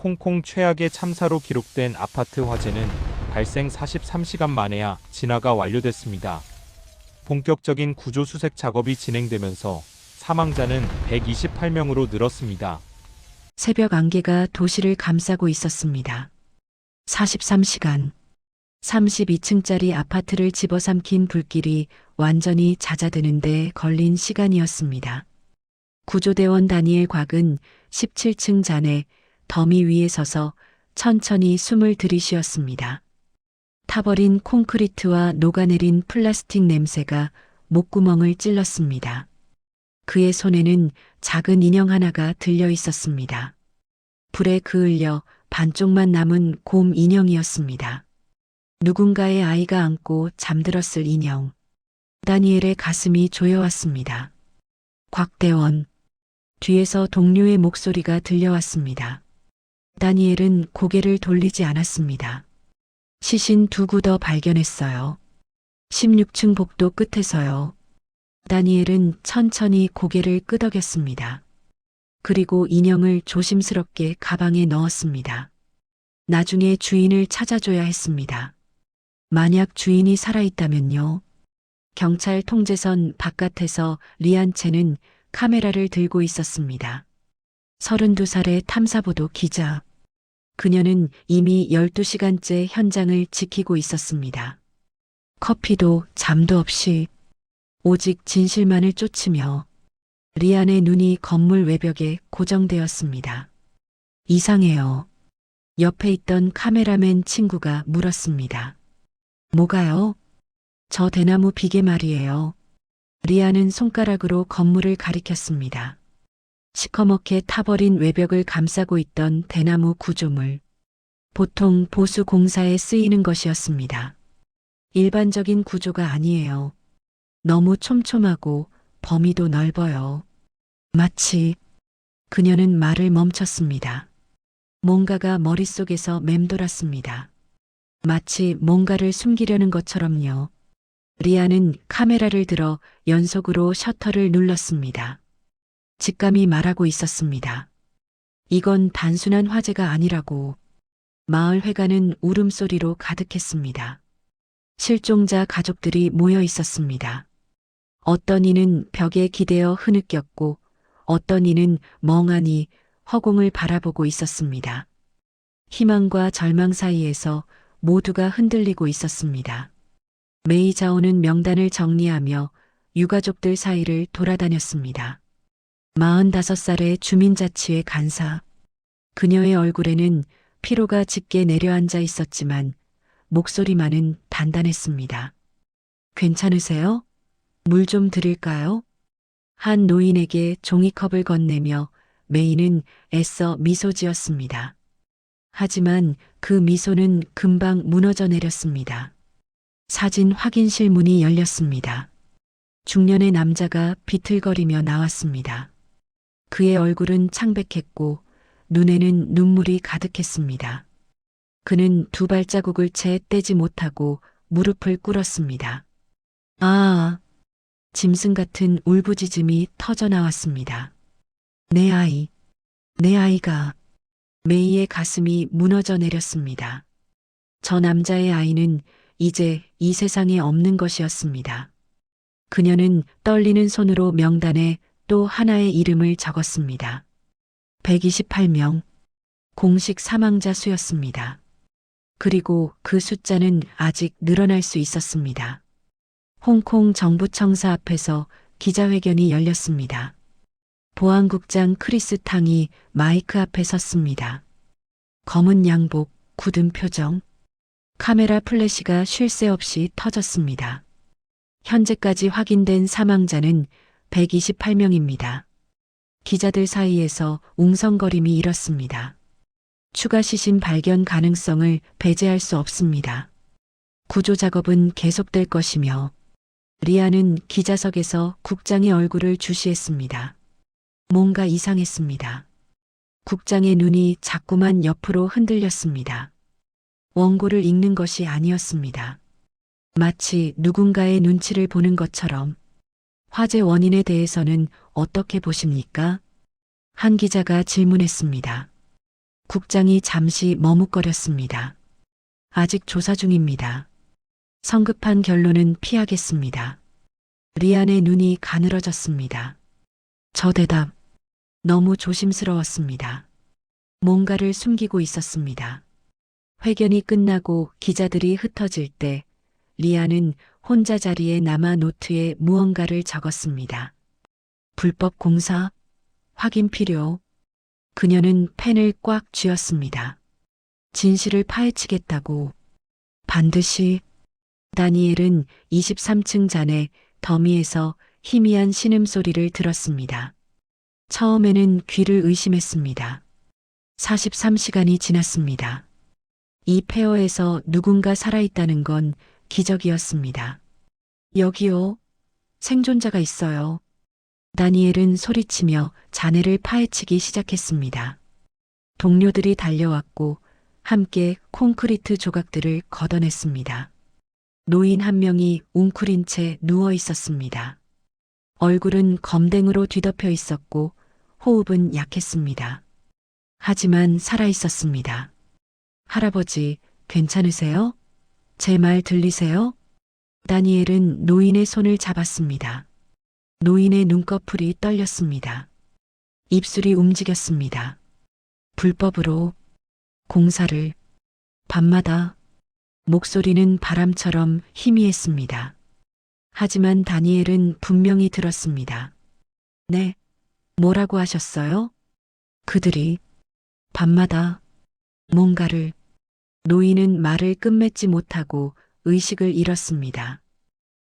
홍콩 최악의 참사로 기록된 아파트 화재는 발생 43시간 만에야 진화가 완료됐습니다. 본격적인 구조 수색 작업이 진행되면서 사망자는 128명으로 늘었습니다. 새벽 안개가 도시를 감싸고 있었습니다. 43시간. 32층짜리 아파트를 집어삼킨 불길이 완전히 잦아드는데 걸린 시간이었습니다. 구조대원 다니엘 곽은 17층 잔해 더미 위에 서서 천천히 숨을 들이쉬었습니다. 타버린 콘크리트와 녹아내린 플라스틱 냄새가 목구멍을 찔렀습니다. 그의 손에는 작은 인형 하나가 들려 있었습니다. 불에 그을려 반쪽만 남은 곰 인형이었습니다. 누군가의 아이가 안고 잠들었을 인형. 다니엘의 가슴이 조여왔습니다. 곽대원. 뒤에서 동료의 목소리가 들려왔습니다. 다니엘은 고개를 돌리지 않았습니다. 시신 두 구더 발견했어요. 16층 복도 끝에서요. 다니엘은 천천히 고개를 끄덕였습니다. 그리고 인형을 조심스럽게 가방에 넣었습니다. 나중에 주인을 찾아줘야 했습니다. 만약 주인이 살아있다면요. 경찰 통제선 바깥에서 리안체는 카메라를 들고 있었습니다. 32살의 탐사보도 기자. 그녀는 이미 12시간째 현장을 지키고 있었습니다. 커피도 잠도 없이 오직 진실만을 쫓으며 리안의 눈이 건물 외벽에 고정되었습니다. 이상해요. 옆에 있던 카메라맨 친구가 물었습니다. 뭐가요? 저 대나무 비계 말이에요. 리안은 손가락으로 건물을 가리켰습니다. 시커멓게 타버린 외벽을 감싸고 있던 대나무 구조물. 보통 보수 공사에 쓰이는 것이었습니다. 일반적인 구조가 아니에요. 너무 촘촘하고 범위도 넓어요. 마치 그녀는 말을 멈췄습니다. 뭔가가 머릿속에서 맴돌았습니다. 마치 뭔가를 숨기려는 것처럼요. 리아는 카메라를 들어 연속으로 셔터를 눌렀습니다. 직감이 말하고 있었습니다. 이건 단순한 화재가 아니라고. 마을 회관은 울음소리로 가득했습니다. 실종자 가족들이 모여 있었습니다. 어떤 이는 벽에 기대어 흐느꼈고 어떤 이는 멍하니 허공을 바라보고 있었습니다. 희망과 절망 사이에서 모두가 흔들리고 있었습니다. 메이자오는 명단을 정리하며 유가족들 사이를 돌아다녔습니다. 45살의 주민자치회 간사. 그녀의 얼굴에는 피로가 짙게 내려앉아 있었지만 목소리만은 단단했습니다. 괜찮으세요? 물 좀 드릴까요? 한 노인에게 종이컵을 건네며 메이는 애써 미소 지었습니다. 하지만 그 미소는 금방 무너져 내렸습니다. 사진 확인실 문이 열렸습니다. 중년의 남자가 비틀거리며 나왔습니다. 그의 얼굴은 창백했고 눈에는 눈물이 가득했습니다. 그는 두 발자국을 채 떼지 못하고 무릎을 꿇었습니다. 아, 짐승 같은 울부짖음이 터져 나왔습니다. 내 아이, 내 아이가. 메이의 가슴이 무너져 내렸습니다. 저 남자의 아이는 이제 이 세상에 없는 것이었습니다. 그녀는 떨리는 손으로 명단에 또 하나의 이름을 적었습니다. 128명. 공식 사망자 수였습니다. 그리고 그 숫자는 아직 늘어날 수 있었습니다. 홍콩 정부 청사 앞에서 기자회견이 열렸습니다. 보안국장 크리스 탕이 마이크 앞에 섰습니다. 검은 양복, 굳은 표정. 카메라 플래시가 쉴 새 없이 터졌습니다. 현재까지 확인된 사망자는 128명입니다. 기자들 사이에서 웅성거림이 일었습니다. 추가 시신 발견 가능성을 배제할 수 없습니다. 구조 작업은 계속될 것이며 리아는 기자석에서 국장의 얼굴을 주시했습니다. 뭔가 이상했습니다. 국장의 눈이 자꾸만 옆으로 흔들렸습니다. 원고를 읽는 것이 아니었습니다. 마치 누군가의 눈치를 보는 것처럼. 화재 원인에 대해서는 어떻게 보십니까? 한 기자가 질문했습니다. 국장이 잠시 머뭇거렸습니다. 아직 조사 중입니다. 성급한 결론은 피하겠습니다. 리안의 눈이 가늘어졌습니다. 저 대답 너무 조심스러웠습니다. 뭔가를 숨기고 있었습니다. 회견이 끝나고 기자들이 흩어질 때 리안은 혼자 자리에 남아 노트에 무언가를 적었습니다. 불법 공사, 확인 필요. 그녀는 펜을 꽉 쥐었습니다. 진실을 파헤치겠다고. 반드시. 다니엘은 23층 잔의 더미에서 희미한 신음소리를 들었습니다. 처음에는 귀를 의심했습니다. 43시간이 지났습니다. 이 폐허에서 누군가 살아있다는 건 기적이었습니다. 여기요. 생존자가 있어요. 다니엘은 소리치며 잔해를 파헤치기 시작했습니다. 동료들이 달려왔고 함께 콘크리트 조각들을 걷어냈습니다. 노인 한 명이 웅크린 채 누워 있었습니다. 얼굴은 검댕으로 뒤덮여 있었고 호흡은 약했습니다. 하지만 살아 있었습니다. 할아버지, 괜찮으세요? 제 말 들리세요? 다니엘은 노인의 손을 잡았습니다. 노인의 눈꺼풀이 떨렸습니다. 입술이 움직였습니다. 불법으로 공사를 밤마다 목소리는 바람처럼 희미했습니다. 하지만 다니엘은 분명히 들었습니다. 네, 뭐라고 하셨어요? 그들이 밤마다 뭔가를. 노인은 말을 끝맺지 못하고 의식을 잃었습니다.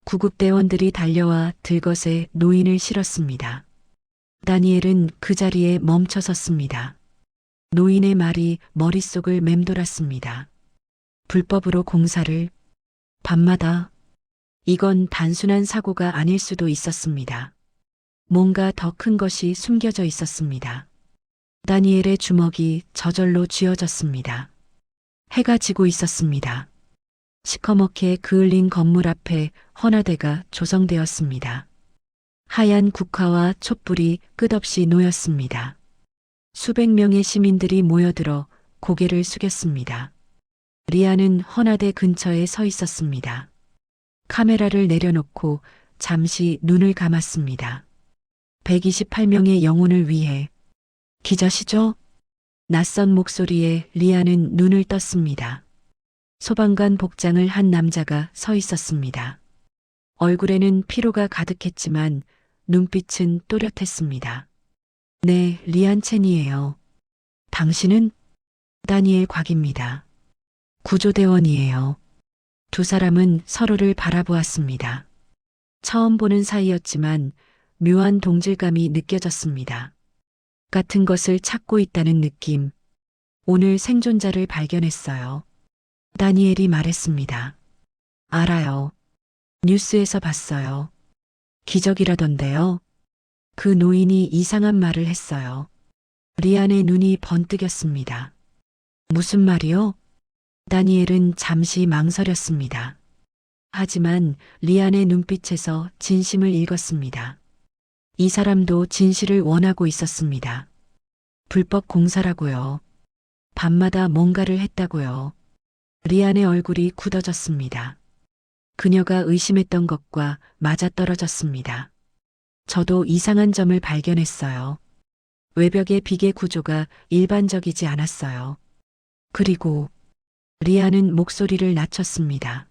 구급대원들이 달려와 들것에 노인을 실었습니다. 다니엘은 그 자리에 멈춰 섰습니다. 노인의 말이 머릿속을 맴돌았습니다. 불법으로 공사를 밤마다. 이건 단순한 사고가 아닐 수도 있었습니다. 뭔가 더 큰 것이 숨겨져 있었습니다. 다니엘의 주먹이 저절로 쥐어졌습니다. 해가 지고 있었습니다. 시커멓게 그을린 건물 앞에 헌화대가 조성되었습니다. 하얀 국화와 촛불이 끝없이 놓였습니다. 수백 명의 시민들이 모여들어 고개를 숙였습니다. 리안은 헌화대 근처에 서 있었습니다. 카메라를 내려놓고 잠시 눈을 감았습니다. 128명의 영혼을 위해. 기자시죠? 낯선 목소리에 리안은 눈을 떴습니다. 소방관 복장을 한 남자가 서 있었습니다. 얼굴에는 피로가 가득했지만 눈빛은 또렷했습니다. 네, 리안 첸이에요. 당신은? 다니엘 곽입니다. 구조대원이에요. 두 사람은 서로를 바라보았습니다. 처음 보는 사이였지만 묘한 동질감이 느껴졌습니다. 같은 것을 찾고 있다는 느낌. 오늘 생존자를 발견했어요. 다니엘이 말했습니다. 알아요. 뉴스에서 봤어요. 기적이라던데요. 그 노인이 이상한 말을 했어요. 리안의 눈이 번뜩였습니다. 무슨 말이요? 다니엘은 잠시 망설였습니다. 하지만 리안의 눈빛에서 진심을 읽었습니다. 이 사람도 진실을 원하고 있었습니다. 불법 공사라고요. 밤마다 뭔가를 했다고요. 리안의 얼굴이 굳어졌습니다. 그녀가 의심했던 것과 맞아떨어졌습니다. 저도 이상한 점을 발견했어요. 외벽의 비계 구조가 일반적이지 않았어요. 그리고 리안은 목소리를 낮췄습니다.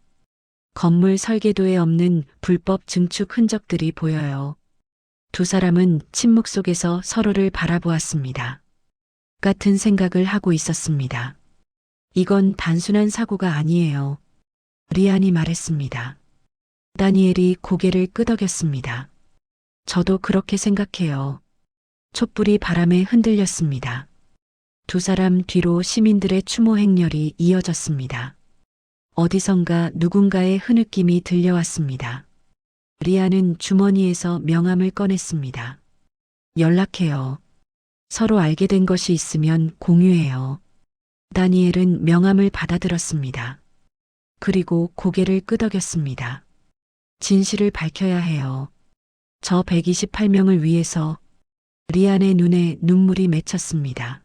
건물 설계도에 없는 불법 증축 흔적들이 보여요. 두 사람은 침묵 속에서 서로를 바라보았습니다. 같은 생각을 하고 있었습니다. 이건 단순한 사고가 아니에요. 리안이 말했습니다. 다니엘이 고개를 끄덕였습니다. 저도 그렇게 생각해요. 촛불이 바람에 흔들렸습니다. 두 사람 뒤로 시민들의 추모 행렬이 이어졌습니다. 어디선가 누군가의 흐느낌이 들려왔습니다. 리안은 주머니에서 명함을 꺼냈습니다. 연락해요. 서로 알게 된 것이 있으면 공유해요. 다니엘은 명함을 받아들었습니다. 그리고 고개를 끄덕였습니다. 진실을 밝혀야 해요. 저 128명을 위해서. 리안의 눈에 눈물이 맺혔습니다.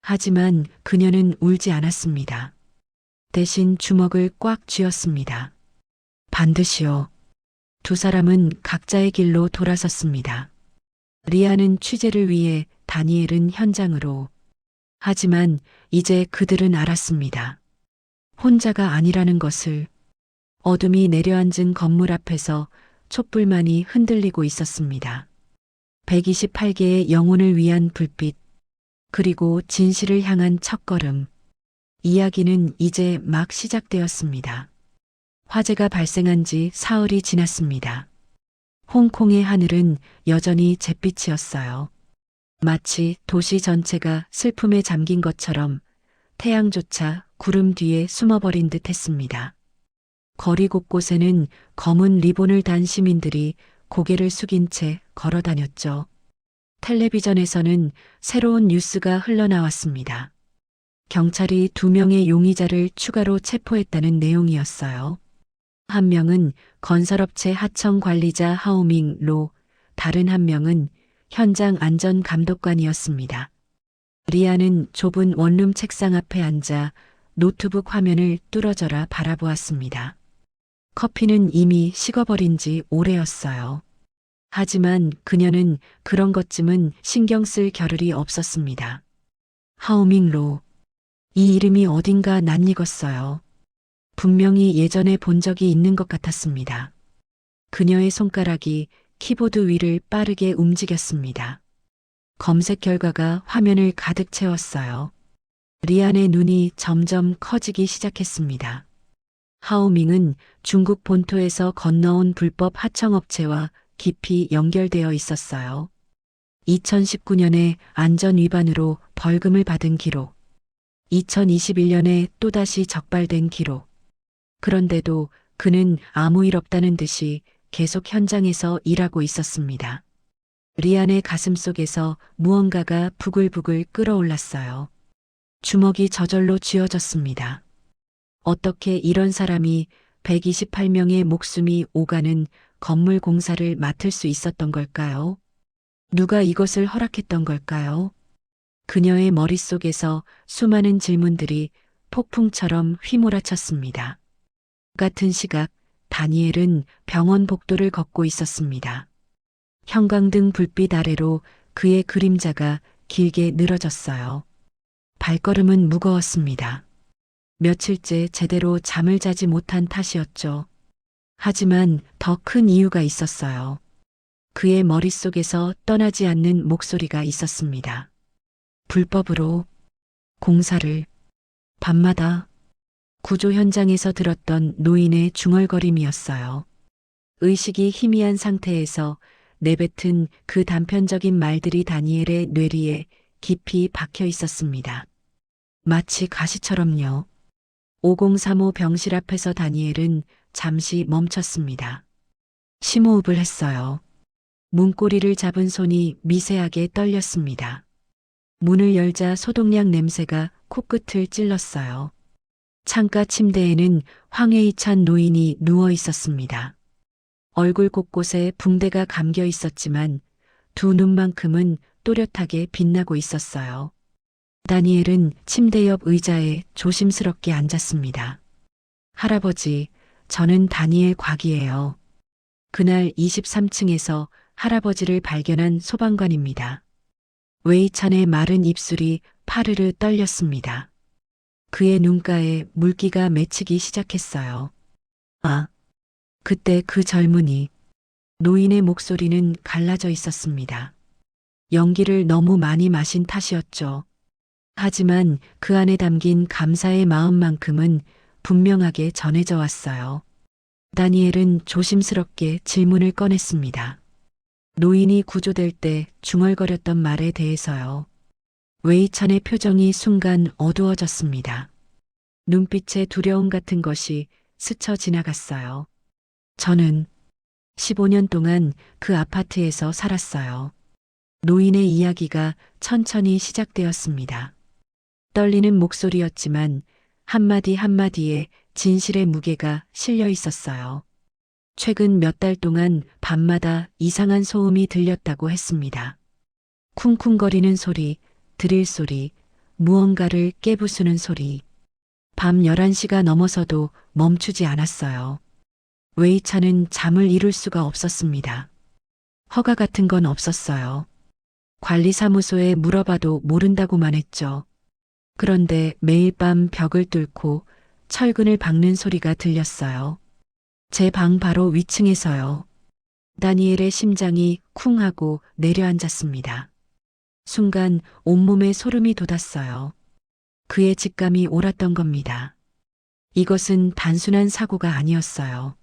하지만 그녀는 울지 않았습니다. 대신 주먹을 꽉 쥐었습니다. 반드시요. 두 사람은 각자의 길로 돌아섰습니다. 리아는 취재를 위해, 다니엘은 현장으로. 하지만 이제 그들은 알았습니다. 혼자가 아니라는 것을. 어둠이 내려앉은 건물 앞에서 촛불만이 흔들리고 있었습니다. 128개의 영혼을 위한 불빛, 그리고 진실을 향한 첫걸음. 이야기는 이제 막 시작되었습니다. 화재가 발생한 지 사흘이 지났습니다. 홍콩의 하늘은 여전히 잿빛이었어요. 마치 도시 전체가 슬픔에 잠긴 것처럼 태양조차 구름 뒤에 숨어버린 듯 했습니다. 거리 곳곳에는 검은 리본을 단 시민들이 고개를 숙인 채 걸어 다녔죠. 텔레비전에서는 새로운 뉴스가 흘러나왔습니다. 경찰이 2명의 용의자를 추가로 체포했다는 내용이었어요. 한 명은 건설업체 하청 관리자 하오밍 로, 다른 한 명은 현장 안전 감독관이었습니다. 리아는 좁은 원룸 책상 앞에 앉아 노트북 화면을 뚫어져라 바라보았습니다. 커피는 이미 식어버린 지 오래였어요. 하지만 그녀는 그런 것쯤은 신경 쓸 겨를이 없었습니다. 하오밍 로. 이 이름이 어딘가 낯익었어요. 분명히 예전에 본 적이 있는 것 같았습니다. 그녀의 손가락이 키보드 위를 빠르게 움직였습니다. 검색 결과가 화면을 가득 채웠어요. 리안의 눈이 점점 커지기 시작했습니다. 하오밍은 중국 본토에서 건너온 불법 하청업체와 깊이 연결되어 있었어요. 2019년에 안전 위반으로 벌금을 받은 기록, 2021년에 또다시 적발된 기록. 그런데도 그는 아무 일 없다는 듯이 계속 현장에서 일하고 있었습니다. 리안의 가슴 속에서 무언가가 부글부글 끓어올랐어요. 주먹이 저절로 쥐어졌습니다. 어떻게 이런 사람이 128명의 목숨이 오가는 건물 공사를 맡을 수 있었던 걸까요? 누가 이것을 허락했던 걸까요? 그녀의 머릿속에서 수많은 질문들이 폭풍처럼 휘몰아쳤습니다. 같은 시각, 다니엘은 병원 복도를 걷고 있었습니다. 형광등 불빛 아래로 그의 그림자가 길게 늘어졌어요. 발걸음은 무거웠습니다. 며칠째 제대로 잠을 자지 못한 탓이었죠. 하지만 더 큰 이유가 있었어요. 그의 머릿속에서 떠나지 않는 목소리가 있었습니다. 불법으로 공사를. 밤마다 구조 현장에서 들었던 노인의 중얼거림이었어요. 의식이 희미한 상태에서 내뱉은 그 단편적인 말들이 다니엘의 뇌리에 깊이 박혀 있었습니다. 마치 가시처럼요. 5035 병실 앞에서 다니엘은 잠시 멈췄습니다. 심호흡을 했어요. 문고리를 잡은 손이 미세하게 떨렸습니다. 문을 열자 소독약 냄새가 코끝을 찔렀어요. 창가 침대에는 황해이 찬 노인이 누워 있었습니다. 얼굴 곳곳에 붕대가 감겨 있었지만 두 눈만큼은 또렷하게 빛나고 있었어요. 다니엘은 침대 옆 의자에 조심스럽게 앉았습니다. 할아버지, 저는 다니엘 곽이에요. 그날 23층에서 할아버지를 발견한 소방관입니다. 웨이찬의 마른 입술이 파르르 떨렸습니다. 그의 눈가에 물기가 맺히기 시작했어요. 아, 그때 그 젊은이. 노인의 목소리는 갈라져 있었습니다. 연기를 너무 많이 마신 탓이었죠. 하지만 그 안에 담긴 감사의 마음만큼은 분명하게 전해져 왔어요. 다니엘은 조심스럽게 질문을 꺼냈습니다. 노인이 구조될 때 중얼거렸던 말에 대해서요. 웨이찬의 표정이 순간 어두워졌습니다. 눈빛에 두려움 같은 것이 스쳐 지나갔어요. 저는 15년 동안 그 아파트에서 살았어요. 노인의 이야기가 천천히 시작되었습니다. 떨리는 목소리였지만 한마디 한마디에 진실의 무게가 실려 있었어요. 최근 몇 달 동안 밤마다 이상한 소음이 들렸다고 했습니다. 쿵쿵거리는 소리, 드릴 소리, 무언가를 깨부수는 소리. 밤 11시가 넘어서도 멈추지 않았어요. 웨이차는 잠을 이룰 수가 없었습니다. 허가 같은 건 없었어요. 관리사무소에 물어봐도 모른다고만 했죠. 그런데 매일 밤 벽을 뚫고 철근을 박는 소리가 들렸어요. 제 방 바로 위층에서요. 다니엘의 심장이 쿵 하고 내려앉았습니다. 순간 온몸에 소름이 돋았어요. 그의 직감이 옳았던 겁니다. 이것은 단순한 사고가 아니었어요.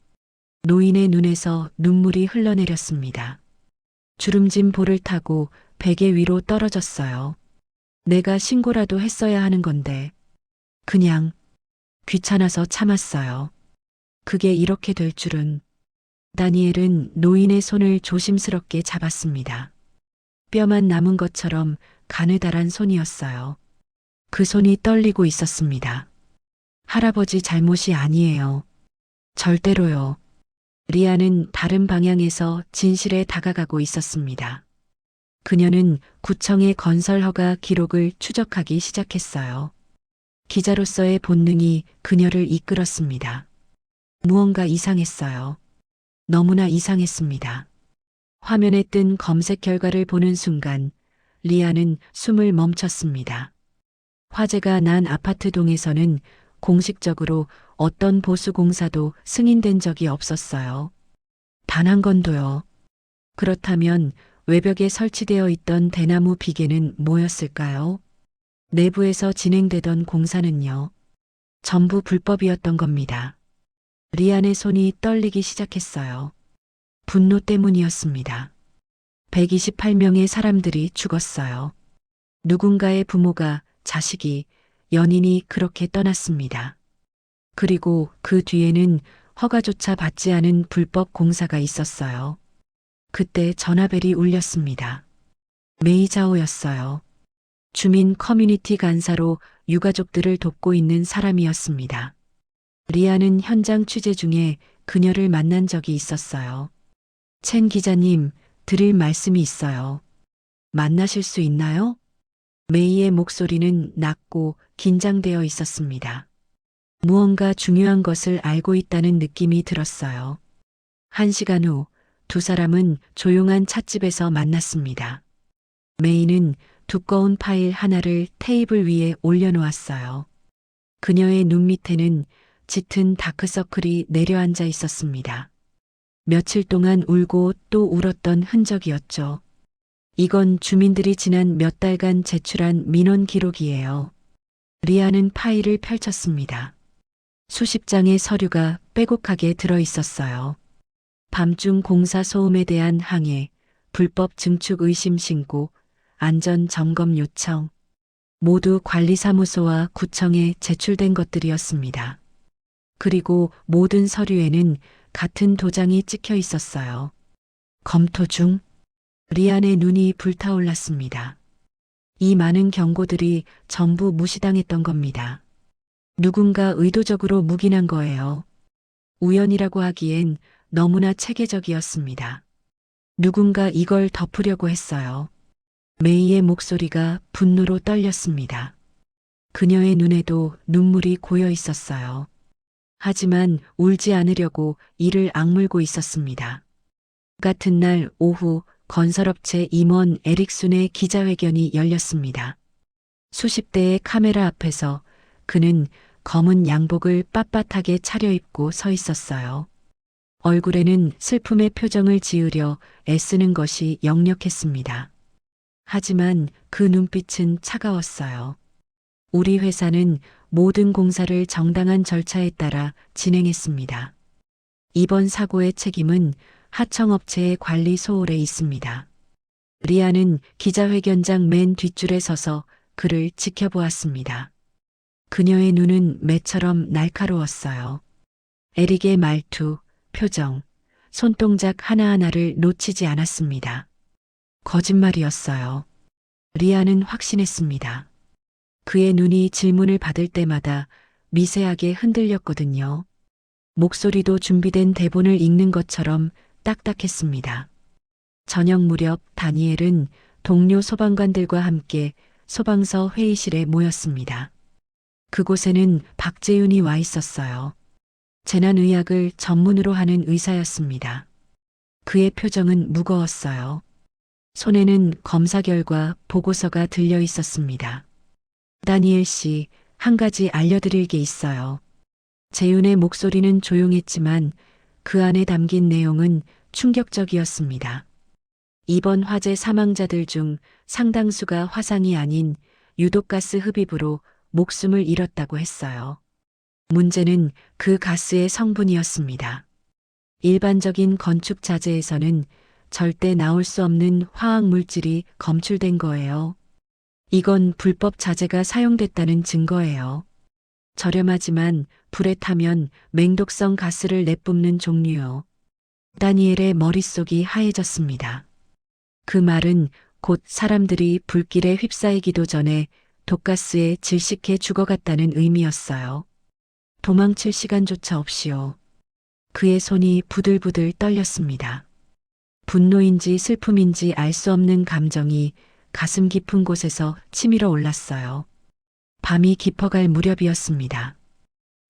노인의 눈에서 눈물이 흘러내렸습니다. 주름진 볼을 타고 베개 위로 떨어졌어요. 내가 신고라도 했어야 하는 건데 그냥 귀찮아서 참았어요. 그게 이렇게 될 줄은. 다니엘은 노인의 손을 조심스럽게 잡았습니다. 뼈만 남은 것처럼 가느다란 손이었어요. 그 손이 떨리고 있었습니다. 할아버지 잘못이 아니에요. 절대로요. 리아는 다른 방향에서 진실에 다가가고 있었습니다. 그녀는 구청의 건설 허가 기록을 추적하기 시작했어요. 기자로서의 본능이 그녀를 이끌었습니다. 무언가 이상했어요. 너무나 이상했습니다. 화면에 뜬 검색 결과를 보는 순간 리아는 숨을 멈췄습니다. 화재가 난 아파트 동에서는 공식적으로 어떤 보수공사도 승인된 적이 없었어요. 단 한 건도요. 그렇다면 외벽에 설치되어 있던 대나무 비계는 뭐였을까요? 내부에서 진행되던 공사는요. 전부 불법이었던 겁니다. 리안의 손이 떨리기 시작했어요. 분노 때문이었습니다. 128명의 사람들이 죽었어요. 누군가의 부모가, 자식이, 연인이 그렇게 떠났습니다. 그리고 그 뒤에는 허가조차 받지 않은 불법 공사가 있었어요. 그때 전화벨이 울렸습니다. 메이자오였어요. 주민 커뮤니티 간사로 유가족들을 돕고 있는 사람이었습니다. 리아는 현장 취재 중에 그녀를 만난 적이 있었어요. 첸 기자님, 드릴 말씀이 있어요. 만나실 수 있나요? 메이의 목소리는 낮고 긴장되어 있었습니다. 무언가 중요한 것을 알고 있다는 느낌이 들었어요. 1시간 후 두 사람은 조용한 찻집에서 만났습니다. 메이는 두꺼운 파일 하나를 테이블 위에 올려놓았어요. 그녀의 눈 밑에는 짙은 다크서클이 내려앉아 있었습니다. 며칠 동안 울고 또 울었던 흔적이었죠. 이건 주민들이 지난 몇 달간 제출한 민원 기록이에요. 리아는 파일을 펼쳤습니다. 수십 장의 서류가 빼곡하게 들어 있었어요. 밤중 공사 소음에 대한 항해, 불법 증축 의심 신고, 안전 점검 요청, 모두 관리사무소와 구청에 제출된 것들이었습니다. 그리고 모든 서류에는 같은 도장이 찍혀 있었어요. 검토 중. 리안의 눈이 불타올랐습니다. 이 많은 경고들이 전부 무시당했던 겁니다. 누군가 의도적으로 묵인한 거예요. 우연이라고 하기엔 너무나 체계적이었습니다. 누군가 이걸 덮으려고 했어요. 메이의 목소리가 분노로 떨렸습니다. 그녀의 눈에도 눈물이 고여 있었어요. 하지만 울지 않으려고 이를 악물고 있었습니다. 같은 날 오후 건설업체 임원 에릭순의 기자회견이 열렸습니다. 수십 대의 카메라 앞에서 그는 검은 양복을 빳빳하게 차려입고 서 있었어요. 얼굴에는 슬픔의 표정을 지으려 애쓰는 것이 역력했습니다. 하지만 그 눈빛은 차가웠어요. 우리 회사는 모든 공사를 정당한 절차에 따라 진행했습니다. 이번 사고의 책임은 하청업체의 관리 소홀에 있습니다. 리아는 기자회견장 맨 뒷줄에 서서 그를 지켜보았습니다. 그녀의 눈은 매처럼 날카로웠어요. 에릭의 말투, 표정, 손동작 하나하나를 놓치지 않았습니다. 거짓말이었어요. 리아는 확신했습니다. 그의 눈이 질문을 받을 때마다 미세하게 흔들렸거든요. 목소리도 준비된 대본을 읽는 것처럼 딱딱했습니다. 저녁 무렵 다니엘은 동료 소방관들과 함께 소방서 회의실에 모였습니다. 그곳에는 박재윤이 와 있었어요. 재난의학을 전문으로 하는 의사였습니다. 그의 표정은 무거웠어요. 손에는 검사 결과 보고서가 들려 있었습니다. 다니엘 씨, 한 가지 알려드릴 게 있어요. 재윤의 목소리는 조용했지만 그 안에 담긴 내용은 충격적이었습니다. 이번 화재 사망자들 중 상당수가 화상이 아닌 유독가스 흡입으로 목숨을 잃었다고 했어요. 문제는 그 가스의 성분이었습니다. 일반적인 건축 자재에서는 절대 나올 수 없는 화학 물질이 검출된 거예요. 이건 불법 자재가 사용됐다는 증거예요. 저렴하지만 불에 타면 맹독성 가스를 내뿜는 종류요. 다니엘의 머릿속이 하얘졌습니다. 그 말은 곧 사람들이 불길에 휩싸이기도 전에 독가스에 질식해 죽어갔다는 의미였어요. 도망칠 시간조차 없이요. 그의 손이 부들부들 떨렸습니다. 분노인지 슬픔인지 알 수 없는 감정이 가슴 깊은 곳에서 치밀어 올랐어요. 밤이 깊어갈 무렵이었습니다.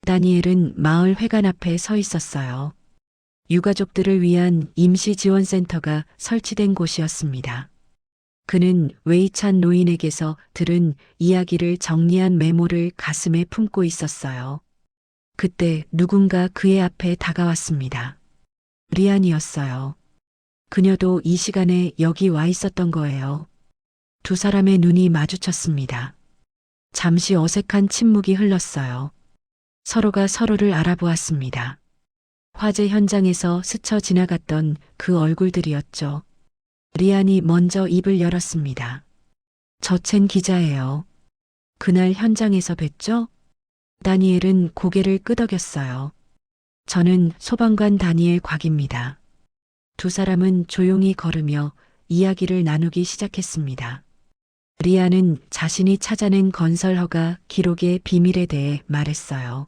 다니엘은 마을 회관 앞에 서 있었어요. 유가족들을 위한 임시지원센터가 설치된 곳이었습니다. 그는 웨이찬 노인에게서 들은 이야기를 정리한 메모를 가슴에 품고 있었어요. 그때 누군가 그의 앞에 다가왔습니다. 리안이었어요. 그녀도 이 시간에 여기 와 있었던 거예요. 두 사람의 눈이 마주쳤습니다. 잠시 어색한 침묵이 흘렀어요. 서로가 서로를 알아보았습니다. 화재 현장에서 스쳐 지나갔던 그 얼굴들이었죠. 리안이 먼저 입을 열었습니다. 저첸 기자예요. 그날 현장에서 뵀죠? 다니엘은 고개를 끄덕였어요. 저는 소방관 다니엘 곽입니다. 두 사람은 조용히 걸으며 이야기를 나누기 시작했습니다. 리안은 자신이 찾아낸 건설 허가 기록의 비밀에 대해 말했어요.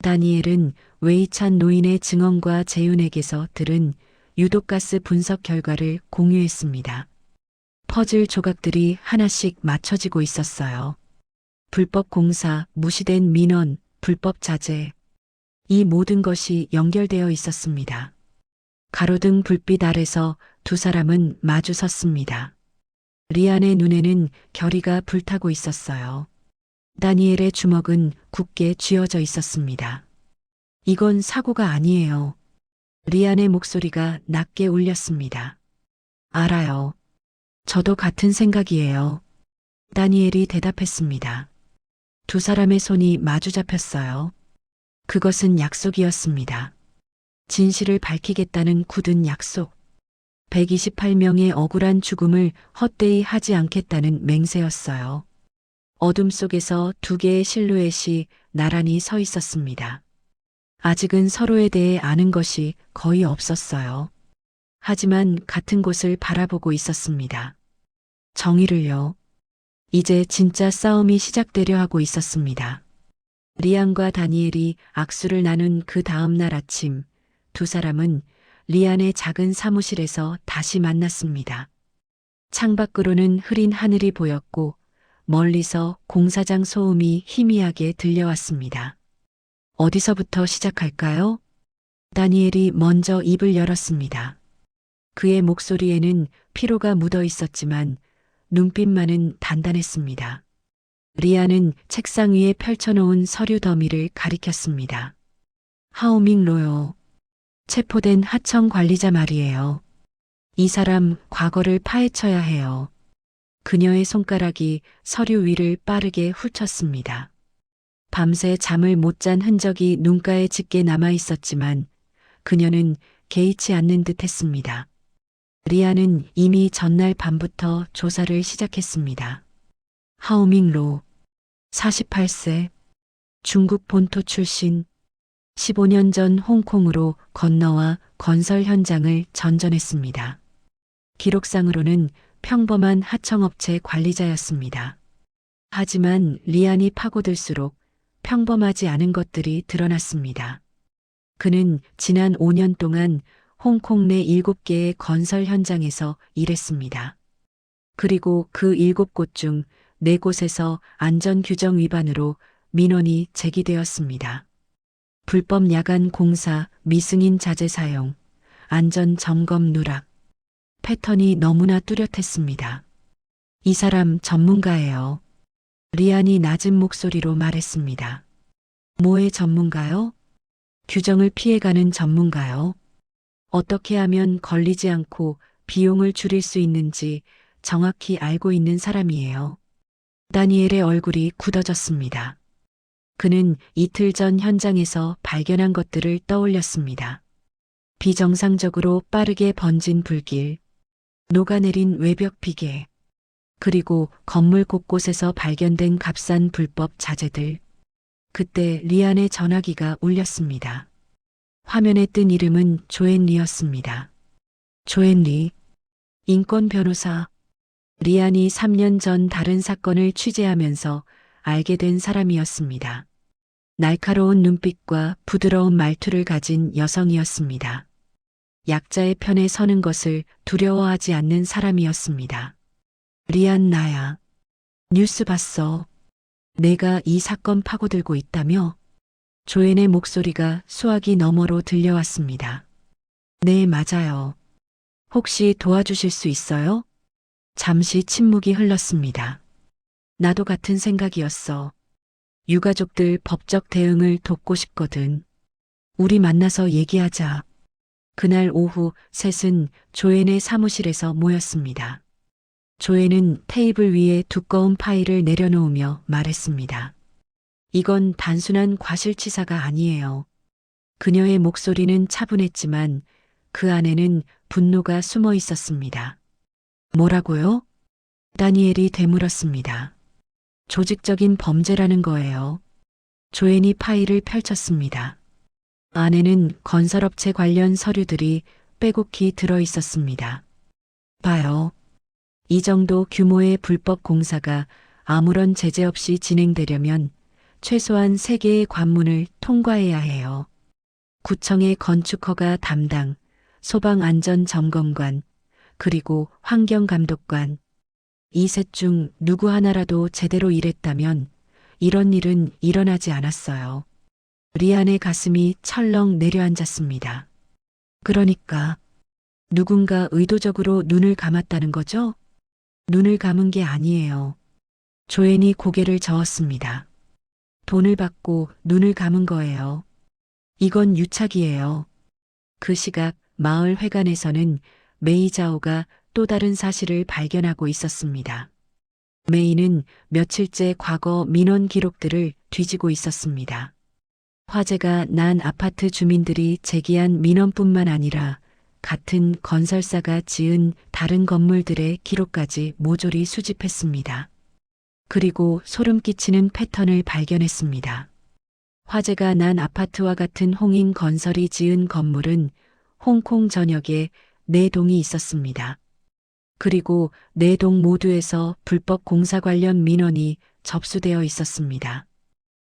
다니엘은 웨이찬 노인의 증언과 재윤에게서 들은 유독가스 분석 결과를 공유했습니다. 퍼즐 조각들이 하나씩 맞춰지고 있었어요. 불법 공사, 무시된 민원, 불법 자재. 이 모든 것이 연결되어 있었습니다. 가로등 불빛 아래서 두 사람은 마주 섰습니다. 리안의 눈에는 결의가 불타고 있었어요. 다니엘의 주먹은 굳게 쥐어져 있었습니다. 이건 사고가 아니에요. 리안의 목소리가 낮게 울렸습니다. 알아요. 저도 같은 생각이에요. 다니엘이 대답했습니다. 두 사람의 손이 마주 잡혔어요. 그것은 약속이었습니다. 진실을 밝히겠다는 굳은 약속. 128명의 억울한 죽음을 헛되이 하지 않겠다는 맹세였어요. 어둠 속에서 두 개의 실루엣이 나란히 서 있었습니다. 아직은 서로에 대해 아는 것이 거의 없었어요. 하지만 같은 곳을 바라보고 있었습니다. 정의를요. 이제 진짜 싸움이 시작되려 하고 있었습니다. 리안과 다니엘이 악수를 나눈 그 다음 날 아침, 두 사람은 리안의 작은 사무실에서 다시 만났습니다. 창밖으로는 흐린 하늘이 보였고 멀리서 공사장 소음이 희미하게 들려왔습니다. 어디서부터 시작할까요? 다니엘이 먼저 입을 열었습니다. 그의 목소리에는 피로가 묻어 있었지만 눈빛만은 단단했습니다. 리안은 책상 위에 펼쳐놓은 서류 더미를 가리켰습니다. 하오밍 로요. 체포된 하청 관리자 말이에요. 이 사람 과거를 파헤쳐야 해요. 그녀의 손가락이 서류 위를 빠르게 훑쳤습니다. 밤새 잠을 못 잔 흔적이 눈가에 짙게 남아 있었지만 그녀는 개의치 않는 듯 했습니다. 리안은 이미 전날 밤부터 조사를 시작했습니다. 하오밍 로, 48세, 중국 본토 출신, 15년 전 홍콩으로 건너와 건설 현장을 전전했습니다. 기록상으로는 평범한 하청업체 관리자였습니다. 하지만 리안이 파고들수록 평범하지 않은 것들이 드러났습니다. 그는 지난 5년 동안 홍콩 내 7개의 건설 현장에서 일했습니다. 그리고 그 7곳 중 4곳에서 안전규정 위반으로 민원이 제기되었습니다. 불법 야간 공사, 미승인 자재 사용, 안전 점검 누락. 패턴이 너무나 뚜렷했습니다. 이 사람 전문가예요. 리안이 낮은 목소리로 말했습니다. 뭐의 전문가요? 규정을 피해가는 전문가요. 어떻게 하면 걸리지 않고 비용을 줄일 수 있는지 정확히 알고 있는 사람이에요. 다니엘의 얼굴이 굳어졌습니다. 그는 이틀 전 현장에서 발견한 것들을 떠올렸습니다. 비정상적으로 빠르게 번진 불길, 녹아내린 외벽 비계, 그리고 건물 곳곳에서 발견된 값싼 불법 자재들. 그때 리안의 전화기가 울렸습니다. 화면에 뜬 이름은 조앤 리였습니다. 조앤 리, 인권 변호사. 리안이 3년 전 다른 사건을 취재하면서 알게 된 사람이었습니다. 날카로운 눈빛과 부드러운 말투를 가진 여성이었습니다. 약자의 편에 서는 것을 두려워하지 않는 사람이었습니다. 리안 나야. 뉴스 봤어. 내가 이 사건 파고들고 있다며? 조앤의 목소리가 수화기 너머로 들려왔습니다. 네, 맞아요. 혹시 도와주실 수 있어요? 잠시 침묵이 흘렀습니다. 나도 같은 생각이었어. 유가족들 법적 대응을 돕고 싶거든. 우리 만나서 얘기하자. 그날 오후 셋은 조앤의 사무실에서 모였습니다. 조앤은 테이블 위에 두꺼운 파일을 내려놓으며 말했습니다. 이건 단순한 과실치사가 아니에요. 그녀의 목소리는 차분했지만 그 안에는 분노가 숨어 있었습니다. 뭐라고요? 다니엘이 되물었습니다. 조직적인 범죄라는 거예요. 조앤이 파일을 펼쳤습니다. 안에는 건설업체 관련 서류들이 빼곡히 들어 있었습니다. 봐요. 이 정도 규모의 불법 공사가 아무런 제재 없이 진행되려면 최소한 3개의 관문을 통과해야 해요. 구청의 건축허가 담당, 소방안전점검관, 그리고 환경감독관. 이 셋 중 누구 하나라도 제대로 일했다면 이런 일은 일어나지 않았어요. 리안의 가슴이 철렁 내려앉았습니다. 그러니까 누군가 의도적으로 눈을 감았다는 거죠? 눈을 감은 게 아니에요. 조앤이 고개를 저었습니다. 돈을 받고 눈을 감은 거예요. 이건 유착이에요. 그 시각 마을 회관에서는 메이자오가 또 다른 사실을 발견하고 있었습니다. 메이는 며칠째 과거 민원 기록들을 뒤지고 있었습니다. 화재가 난 아파트 주민들이 제기한 민원뿐만 아니라 같은 건설사가 지은 다른 건물들의 기록까지 모조리 수집했습니다. 그리고 소름 끼치는 패턴을 발견했습니다. 화재가 난 아파트와 같은 홍인 건설이 지은 건물은 홍콩 전역에 4동이 있었습니다. 그리고 4동 모두에서 불법 공사 관련 민원이 접수되어 있었습니다.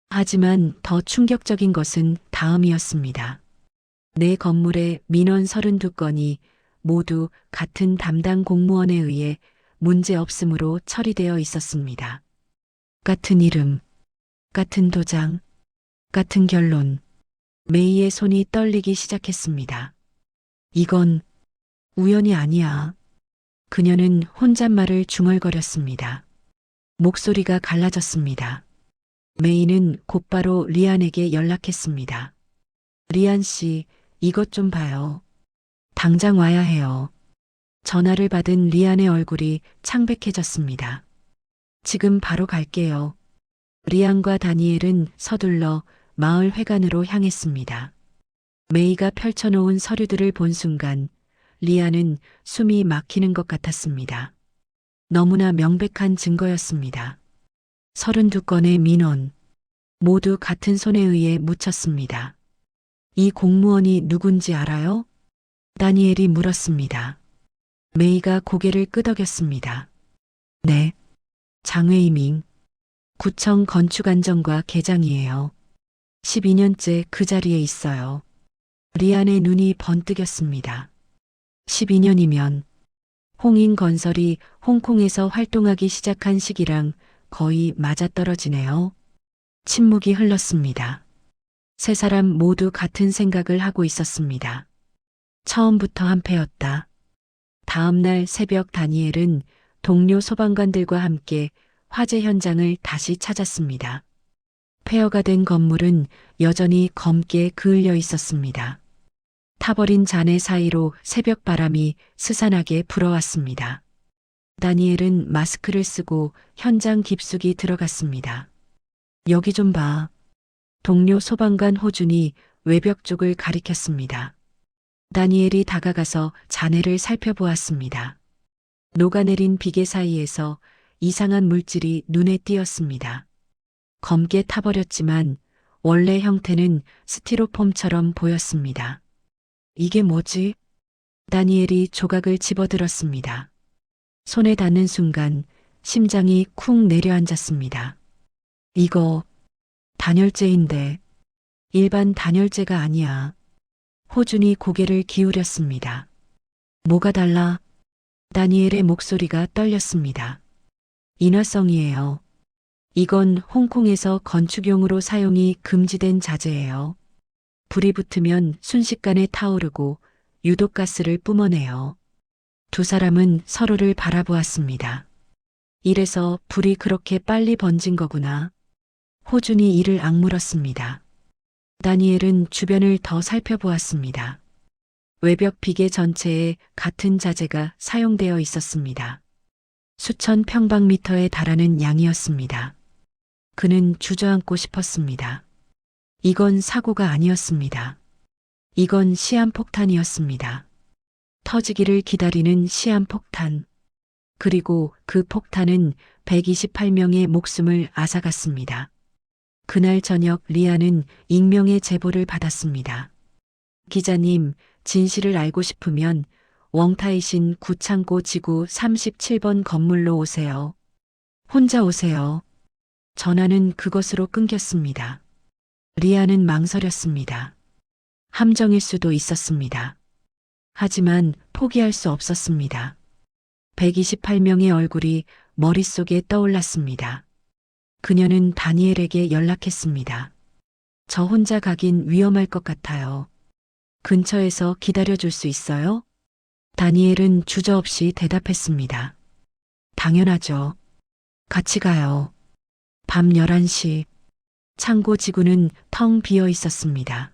하지만 더 충격적인 것은 다음이었습니다. 4건물의 민원 32건이 모두 같은 담당 공무원에 의해 문제없음으로 처리되어 있었습니다. 같은 이름, 같은 도장, 같은 결론. 메이의 손이 떨리기 시작했습니다. 이건 우연이 아니야. 그녀는 혼잣말을 중얼거렸습니다. 목소리가 갈라졌습니다. 메이는 곧바로 리안에게 연락했습니다. 리안 씨, 이것 좀 봐요. 당장 와야 해요. 전화를 받은 리안의 얼굴이 창백해졌습니다. 지금 바로 갈게요. 리안과 다니엘은 서둘러 마을 회관으로 향했습니다. 메이가 펼쳐놓은 서류들을 본 순간 리안은 숨이 막히는 것 같았습니다. 너무나 명백한 증거였습니다. 32건의 민원, 모두 같은 손에 의해 묻혔습니다. 이 공무원이 누군지 알아요? 다니엘이 물었습니다. 메이가 고개를 끄덕였습니다. 네, 장외이밍. 구청 건축안전과 계장이에요. 12년째 그 자리에 있어요. 리안의 눈이 번뜩였습니다. 12년이면 홍인건설이 홍콩에서 활동하기 시작한 시기랑 거의 맞아떨어지네요. 침묵이 흘렀습니다. 세 사람 모두 같은 생각을 하고 있었습니다. 처음부터 한패였다. 다음 날 새벽 다니엘은 동료 소방관들과 함께 화재 현장을 다시 찾았습니다. 폐허가 된 건물은 여전히 검게 그을려 있었습니다. 타버린 잔해 사이로 새벽 바람이 스산하게 불어왔습니다. 다니엘은 마스크를 쓰고 현장 깊숙이 들어갔습니다. 여기 좀 봐. 동료 소방관 호준이 외벽 쪽을 가리켰습니다. 다니엘이 다가가서 잔해를 살펴보았습니다. 녹아내린 비계 사이에서 이상한 물질이 눈에 띄었습니다. 검게 타버렸지만 원래 형태는 스티로폼처럼 보였습니다. 이게 뭐지? 다니엘이 조각을 집어들었습니다. 손에 닿는 순간 심장이 쿵 내려앉았습니다. 이거 단열재인데 일반 단열재가 아니야. 호준이 고개를 기울였습니다. 뭐가 달라? 다니엘의 목소리가 떨렸습니다. 인화성이에요. 이건 홍콩에서 건축용으로 사용이 금지된 자재예요. 불이 붙으면 순식간에 타오르고 유독가스를 뿜어내요. 두 사람은 서로를 바라보았습니다. 이래서 불이 그렇게 빨리 번진 거구나. 호준이 이를 악물었습니다. 다니엘은 주변을 더 살펴보았습니다. 외벽 비계 전체에 같은 자재가 사용되어 있었습니다. 수천 평방미터에 달하는 양이었습니다. 그는 주저앉고 싶었습니다. 이건 사고가 아니었습니다. 이건 시한폭탄이었습니다. 터지기를 기다리는 시한폭탄. 그리고 그 폭탄은 128명의 목숨을 앗아갔습니다. 그날 저녁 리아는 익명의 제보를 받았습니다. 기자님, 진실을 알고 싶으면 웡타이신 구창고 지구 37번 건물로 오세요. 혼자 오세요. 전화는 그것으로 끊겼습니다. 리아는 망설였습니다. 함정일 수도 있었습니다. 하지만 포기할 수 없었습니다. 128명의 얼굴이 머릿속에 떠올랐습니다. 그녀는 다니엘에게 연락했습니다. 저 혼자 가긴 위험할 것 같아요. 근처에서 기다려줄 수 있어요? 다니엘은 주저없이 대답했습니다. 당연하죠. 같이 가요. 밤 11시. 창고 지구는 텅 비어 있었습니다.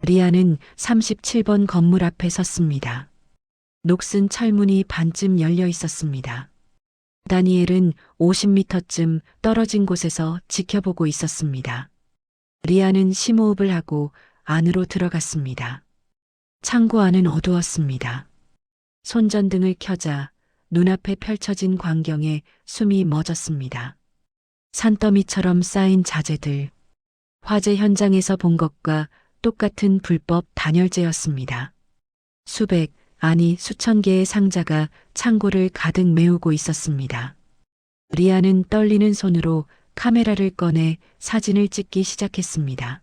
리아는 37번 건물 앞에 섰습니다. 녹슨 철문이 반쯤 열려 있었습니다. 다니엘은 50m쯤 떨어진 곳에서 지켜보고 있었습니다. 리아는 심호흡을 하고 안으로 들어갔습니다. 창고 안은 어두웠습니다. 손전등을 켜자 눈앞에 펼쳐진 광경에 숨이 멎었습니다. 산더미처럼 쌓인 자재들. 화재 현장에서 본 것과 똑같은 불법 단열재였습니다. 수백, 아니 수천 개의 상자가 창고를 가득 메우고 있었습니다. 리아는 떨리는 손으로 카메라를 꺼내 사진을 찍기 시작했습니다.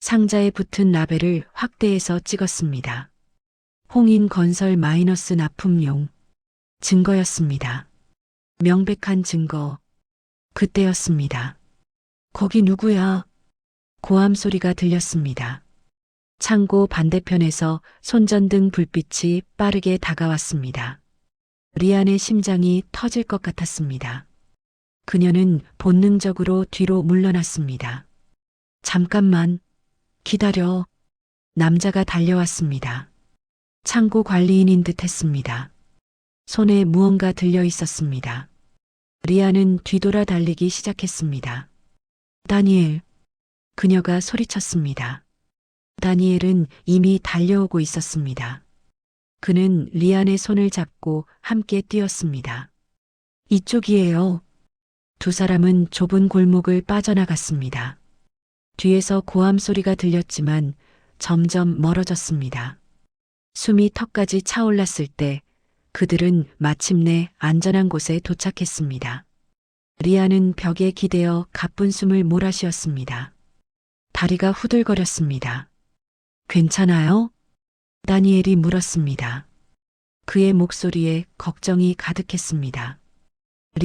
상자에 붙은 라벨을 확대해서 찍었습니다. 홍인건설 마이너스 납품용. 증거였습니다. 명백한 증거. 그때였습니다. 거기 누구야? 고함 소리가 들렸습니다. 창고 반대편에서 손전등 불빛이 빠르게 다가왔습니다. 리안의 심장이 터질 것 같았습니다. 그녀는 본능적으로 뒤로 물러났습니다. 잠깐만, 기다려. 남자가 달려왔습니다. 창고 관리인인 듯 했습니다. 손에 무언가 들려 있었습니다. 리아는 뒤돌아 달리기 시작했습니다. 다니엘. 그녀가 소리쳤습니다. 다니엘은 이미 달려오고 있었습니다. 그는 리안의 손을 잡고 함께 뛰었습니다. 이쪽이에요. 두 사람은 좁은 골목을 빠져나갔습니다. 뒤에서 고함 소리가 들렸지만 점점 멀어졌습니다. 숨이 턱까지 차올랐을 때 그들은 마침내 안전한 곳에 도착했습니다. 리아는 벽에 기대어 가쁜 숨을 몰아쉬었습니다. 다리가 후들거렸습니다. 괜찮아요? 다니엘이 물었습니다. 그의 목소리에 걱정이 가득했습니다.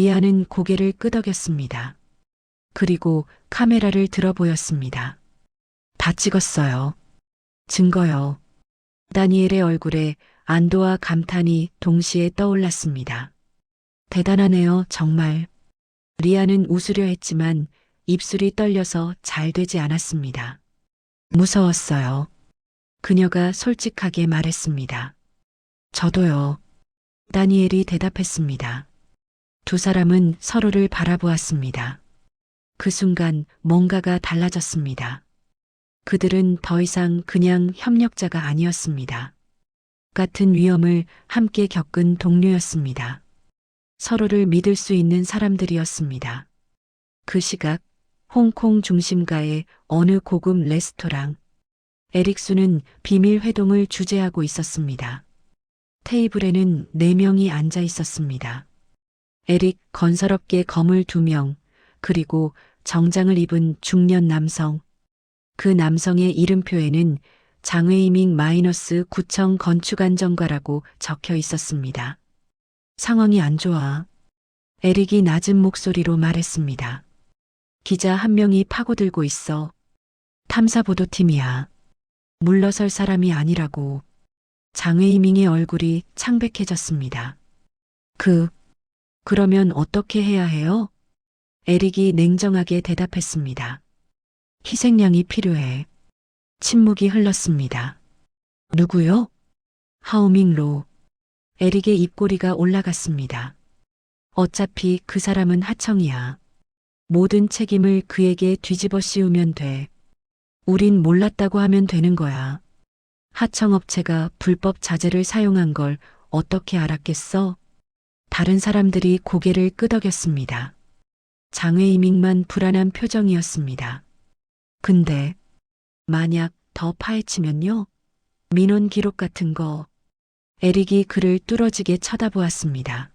리아는 고개를 끄덕였습니다. 그리고 카메라를 들어 보였습니다. 다 찍었어요. 증거요. 다니엘의 얼굴에 안도와 감탄이 동시에 떠올랐습니다. 대단하네요, 정말. 리아는 웃으려 했지만 입술이 떨려서 잘 되지 않았습니다. 무서웠어요. 그녀가 솔직하게 말했습니다. 저도요. 다니엘이 대답했습니다. 두 사람은 서로를 바라보았습니다. 그 순간 뭔가가 달라졌습니다. 그들은 더 이상 그냥 협력자가 아니었습니다. 같은 위험을 함께 겪은 동료였습니다. 서로를 믿을 수 있는 사람들이었습니다. 그 시각, 홍콩 중심가의 어느 고급 레스토랑. 에릭수는 비밀 회동을 주재하고 있었습니다. 테이블에는 4명이 앉아 있었습니다. 에릭, 건설업계 거물 2명, 그리고 정장을 입은 중년 남성. 그 남성의 이름표에는 장외이밍 -구청 건축안전과라고 적혀 있었습니다. 상황이 안 좋아. 에릭이 낮은 목소리로 말했습니다. 기자 한 명이 파고들고 있어. 탐사보도팀이야. 물러설 사람이 아니라고. 장외이밍의 얼굴이 창백해졌습니다. 그러면 어떻게 해야 해요? 에릭이 냉정하게 대답했습니다. 희생양이 필요해. 침묵이 흘렀습니다. 누구요? 하오밍로. 에릭의 입꼬리가 올라갔습니다. 어차피 그 사람은 하청이야. 모든 책임을 그에게 뒤집어 씌우면 돼. 우린 몰랐다고 하면 되는 거야. 하청업체가 불법 자재를 사용한 걸 어떻게 알았겠어? 다른 사람들이 고개를 끄덕였습니다. 장외이밍만 불안한 표정이었습니다. 근데 만약 더 파헤치면요? 민원 기록 같은 거. 에릭이 그를 뚫어지게 쳐다보았습니다.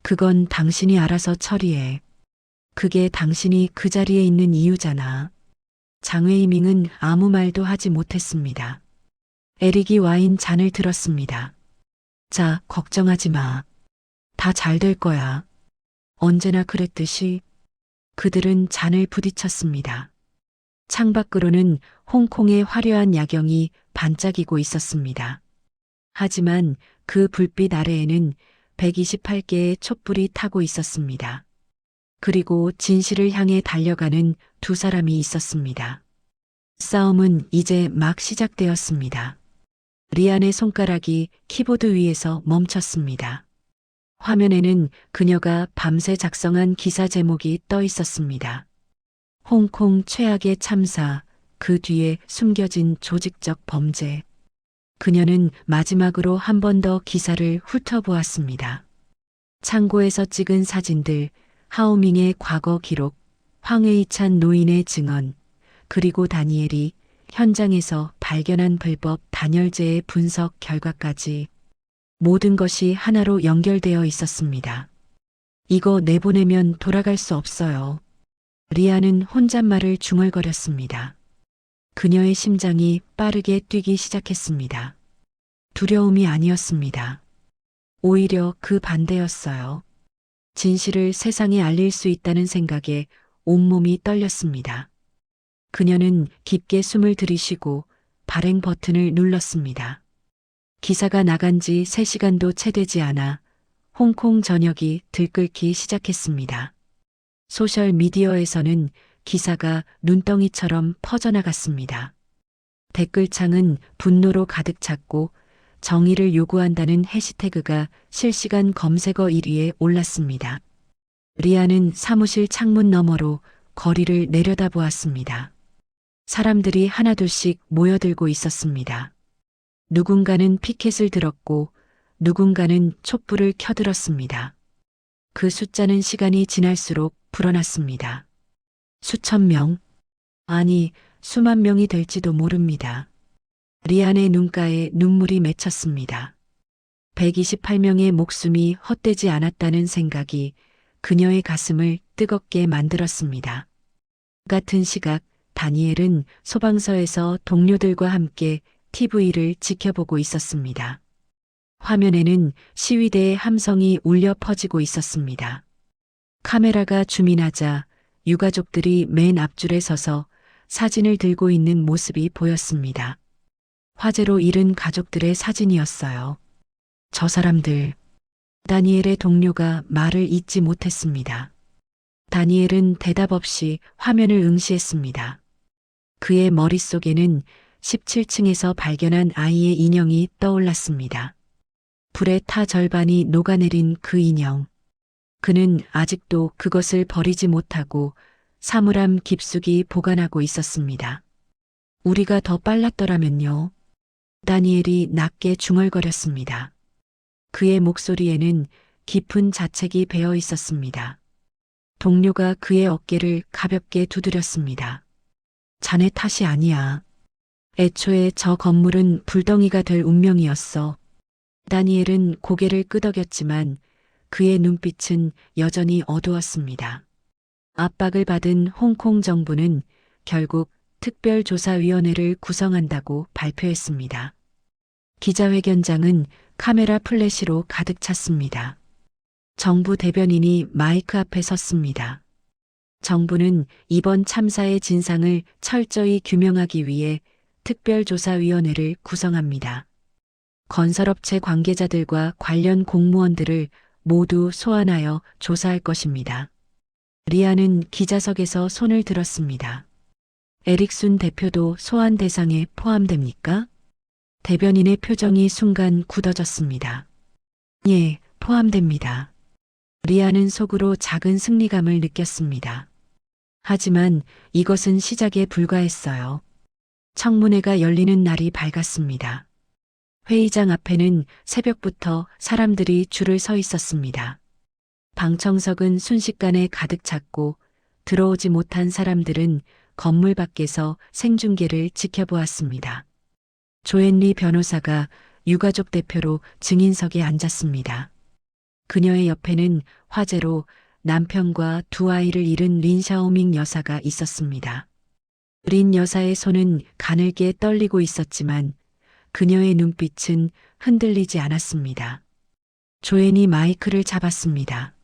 그건 당신이 알아서 처리해. 그게 당신이 그 자리에 있는 이유잖아. 장외이밍은 아무 말도 하지 못했습니다. 에릭이 와인 잔을 들었습니다. 자, 걱정하지 마. 다 잘 될 거야. 언제나 그랬듯이. 그들은 잔을 부딪혔습니다. 창밖으로는 홍콩의 화려한 야경이 반짝이고 있었습니다. 하지만 그 불빛 아래에는 128개의 촛불이 타고 있었습니다. 그리고 진실을 향해 달려가는 두 사람이 있었습니다. 싸움은 이제 막 시작되었습니다. 리안의 손가락이 키보드 위에서 멈췄습니다. 화면에는 그녀가 밤새 작성한 기사 제목이 떠 있었습니다. 홍콩 최악의 참사, 그 뒤에 숨겨진 조직적 범죄. 그녀는 마지막으로 한 번 더 기사를 훑어보았습니다. 창고에서 찍은 사진들, 하오밍의 과거 기록, 황회이찬 노인의 증언, 그리고 다니엘이 현장에서 발견한 불법 단열재의 분석 결과까지 모든 것이 하나로 연결되어 있었습니다. 이거 내보내면 돌아갈 수 없어요. 리아는 혼잣말을 중얼거렸습니다. 그녀의 심장이 빠르게 뛰기 시작했습니다. 두려움이 아니었습니다. 오히려 그 반대였어요. 진실을 세상에 알릴 수 있다는 생각에 온몸이 떨렸습니다. 그녀는 깊게 숨을 들이쉬고 발행 버튼을 눌렀습니다. 기사가 나간 지 3시간도 채 되지 않아 홍콩 전역이 들끓기 시작했습니다. 소셜 미디어에서는 기사가 눈덩이처럼 퍼져나갔습니다. 댓글창은 분노로 가득 찼고 정의를 요구한다는 해시태그가 실시간 검색어 1위에 올랐습니다. 리아는 사무실 창문 너머로 거리를 내려다보았습니다. 사람들이 하나둘씩 모여들고 있었습니다. 누군가는 피켓을 들었고 누군가는 촛불을 켜들었습니다. 그 숫자는 시간이 지날수록 불어났습니다. 수천 명, 아니 수만 명이 될지도 모릅니다. 리안의 눈가에 눈물이 맺혔습니다. 128명의 목숨이 헛되지 않았다는 생각이 그녀의 가슴을 뜨겁게 만들었습니다. 같은 시각 다니엘은 소방서에서 동료들과 함께 TV를 지켜보고 있었습니다. 화면에는 시위대의 함성이 울려 퍼지고 있었습니다. 카메라가 주민하자 유가족들이 맨 앞줄에 서서 사진을 들고 있는 모습이 보였습니다. 화재로 잃은 가족들의 사진이었어요. 저 사람들. 다니엘의 동료가 말을 잇지 못했습니다. 다니엘은 대답 없이 화면을 응시했습니다. 그의 머릿속에는 17층에서 발견한 아이의 인형이 떠올랐습니다. 불에 타 절반이 녹아내린 그 인형. 그는 아직도 그것을 버리지 못하고 사물함 깊숙이 보관하고 있었습니다. 우리가 더 빨랐더라면요. 다니엘이 낮게 중얼거렸습니다. 그의 목소리에는 깊은 자책이 배어 있었습니다. 동료가 그의 어깨를 가볍게 두드렸습니다. 자네 탓이 아니야. 애초에 저 건물은 불덩이가 될 운명이었어. 다니엘은 고개를 끄덕였지만 그의 눈빛은 여전히 어두웠습니다. 압박을 받은 홍콩 정부는 결국 특별조사위원회를 구성한다고 발표했습니다. 기자회견장은 카메라 플래시로 가득 찼습니다. 정부 대변인이 마이크 앞에 섰습니다. 정부는 이번 참사의 진상을 철저히 규명하기 위해 특별조사위원회를 구성합니다. 건설업체 관계자들과 관련 공무원들을 모두 소환하여 조사할 것입니다. 리아는 기자석에서 손을 들었습니다. 에릭순 대표도 소환 대상에 포함됩니까? 대변인의 표정이 순간 굳어졌습니다. 예, 포함됩니다. 리아는 속으로 작은 승리감을 느꼈습니다. 하지만 이것은 시작에 불과했어요. 청문회가 열리는 날이 밝았습니다. 회의장 앞에는 새벽부터 사람들이 줄을 서 있었습니다. 방청석은 순식간에 가득 찼고 들어오지 못한 사람들은 건물 밖에서 생중계를 지켜보았습니다. 조앤리 변호사가 유가족 대표로 증인석에 앉았습니다. 그녀의 옆에는 화재로 남편과 두 아이를 잃은 린 샤오밍 여사가 있었습니다. 린 여사의 손은 가늘게 떨리고 있었지만 그녀의 눈빛은 흔들리지 않았습니다. 조앤이 마이크를 잡았습니다.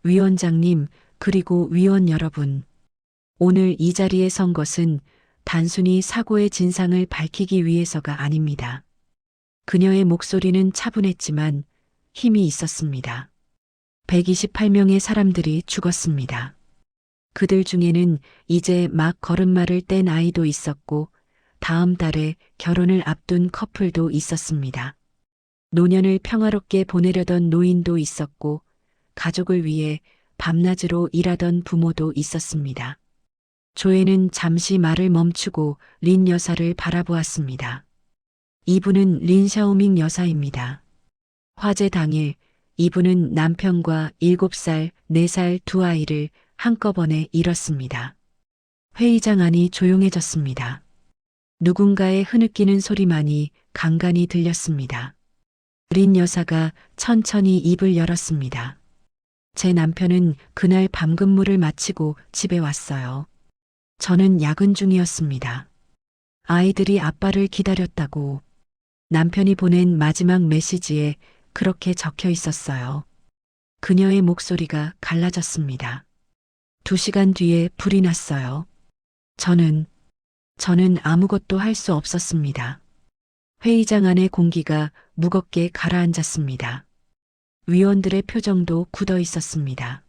위원장님, 그리고 위원 여러분. 오늘 이 자리에 선 것은 단순히 사고의 진상을 밝히기 위해서가 아닙니다. 그녀의 목소리는 차분했지만 힘이 있었습니다. 128명의 사람들이 죽었습니다. 그들 중에는 이제 막 걸음마를 뗀 아이도 있었고 다음 달에 결혼을 앞둔 커플도 있었습니다. 노년을 평화롭게 보내려던 노인도 있었고 가족을 위해 밤낮으로 일하던 부모도 있었습니다. 조앤은 잠시 말을 멈추고 린 여사를 바라보았습니다. 이분은 린 샤오밍 여사입니다. 화재 당일 이분은 남편과 7살, 4살 두 아이를 한꺼번에 잃었습니다. 회의장 안이 조용해졌습니다. 누군가의 흐느끼는 소리만이 간간히 들렸습니다. 린 여사가 천천히 입을 열었습니다. 제 남편은 그날 밤 근무를 마치고 집에 왔어요. 저는 야근 중이었습니다. 아이들이 아빠를 기다렸다고. 남편이 보낸 마지막 메시지에 그렇게 적혀 있었어요. 그녀의 목소리가 갈라졌습니다. 2시간 뒤에 불이 났어요. 저는 아무것도 할 수 없었습니다. 회의장 안의 공기가 무겁게 가라앉았습니다. 위원들의 표정도 굳어 있었습니다.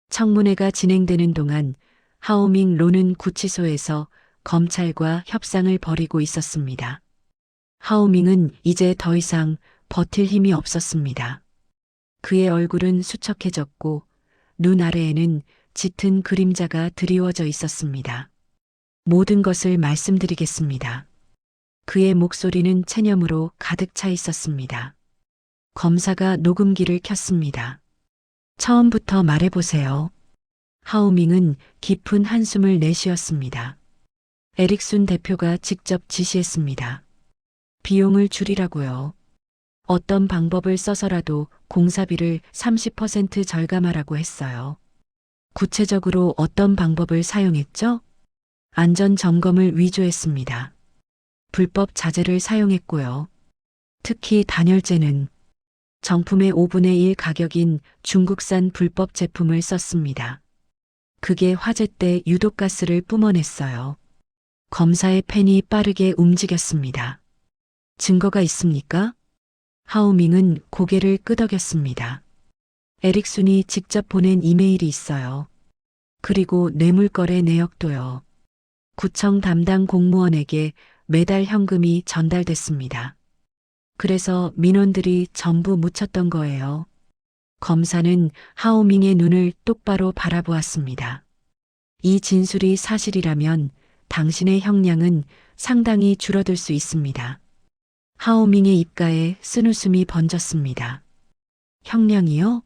청문회가 진행되는 동안 하오밍 로는 구치소에서 검찰과 협상을 벌이고 있었습니다. 하오밍은 이제 더 이상 버틸 힘이 없었습니다. 그의 얼굴은 수척해졌고 눈 아래에는 짙은 그림자가 드리워져 있었습니다. 모든 것을 말씀드리겠습니다. 그의 목소리는 체념으로 가득 차 있었습니다. 검사가 녹음기를 켰습니다. 처음부터 말해보세요. 하오밍은 깊은 한숨을 내쉬었습니다. 에릭순 대표가 직접 지시했습니다. 비용을 줄이라고요. 어떤 방법을 써서라도 공사비를 30% 절감하라고 했어요. 구체적으로 어떤 방법을 사용했죠? 안전 점검을 위조했습니다. 불법 자재를 사용했고요. 특히 단열재는 정품의 5분의 1 가격인 중국산 불법 제품을 썼습니다. 그게 화재 때 유독가스를 뿜어냈어요. 검사의 펜이 빠르게 움직였습니다. 증거가 있습니까? 하오밍은 고개를 끄덕였습니다. 에릭순이 직접 보낸 이메일이 있어요. 그리고 뇌물거래 내역도요. 구청 담당 공무원에게 매달 현금이 전달됐습니다. 그래서 민원들이 전부 묻혔던 거예요. 검사는 하오밍의 눈을 똑바로 바라보았습니다. 이 진술이 사실이라면 당신의 형량은 상당히 줄어들 수 있습니다. 하오밍의 입가에 쓴웃음이 번졌습니다. 형량이요?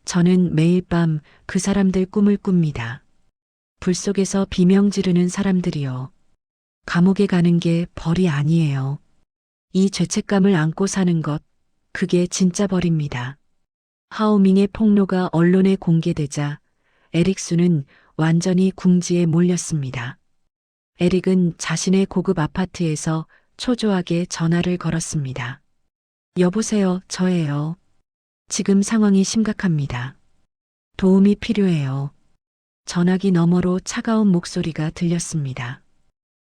저는 매일 밤 그 사람들 꿈을 꿉니다. 불 속에서 비명 지르는 사람들이요. 감옥에 가는 게 벌이 아니에요. 이 죄책감을 안고 사는 것, 그게 진짜 벌입니다. 하오밍의 폭로가 언론에 공개되자 에릭수는 완전히 궁지에 몰렸습니다. 에릭은 자신의 고급 아파트에서 초조하게 전화를 걸었습니다. 여보세요, 저예요. 지금 상황이 심각합니다. 도움이 필요해요. 전화기 너머로 차가운 목소리가 들렸습니다.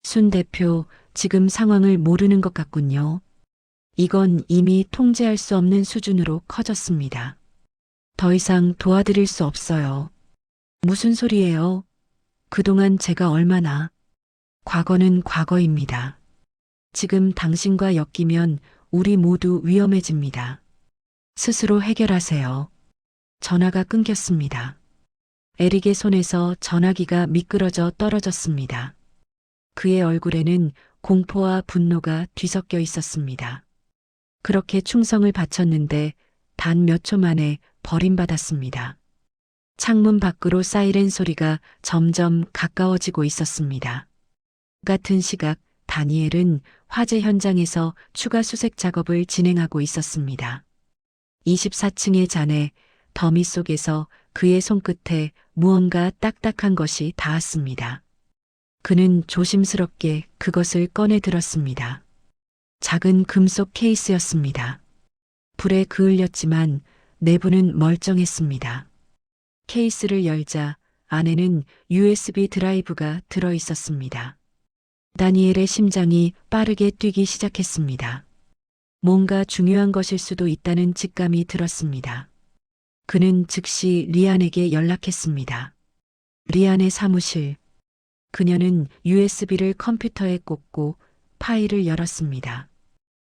순 대표, 지금 상황을 모르는 것 같군요. 이건 이미 통제할 수 없는 수준으로 커졌습니다. 더 이상 도와드릴 수 없어요. 무슨 소리예요? 그동안 제가 얼마나. 과거는 과거입니다. 지금 당신과 엮이면 우리 모두 위험해집니다. 스스로 해결하세요. 전화가 끊겼습니다. 에릭의 손에서 전화기가 미끄러져 떨어졌습니다. 그의 얼굴에는 공포와 분노가 뒤섞여 있었습니다. 그렇게 충성을 바쳤는데 단 몇 초 만에 버림받았습니다. 창문 밖으로 사이렌 소리가 점점 가까워지고 있었습니다. 같은 시각 다니엘은 화재 현장에서 추가 수색 작업을 진행하고 있었습니다. 24층의 잔해 더미 속에서 그의 손끝에 무언가 딱딱한 것이 닿았습니다. 그는 조심스럽게 그것을 꺼내 들었습니다. 작은 금속 케이스였습니다. 불에 그을렸지만 내부는 멀쩡했습니다. 케이스를 열자 안에는 USB 드라이브가 들어 있었습니다. 다니엘의 심장이 빠르게 뛰기 시작했습니다. 뭔가 중요한 것일 수도 있다는 직감이 들었습니다. 그는 즉시 리안에게 연락했습니다. 리안의 사무실. 그녀는 USB를 컴퓨터에 꽂고 파일을 열었습니다.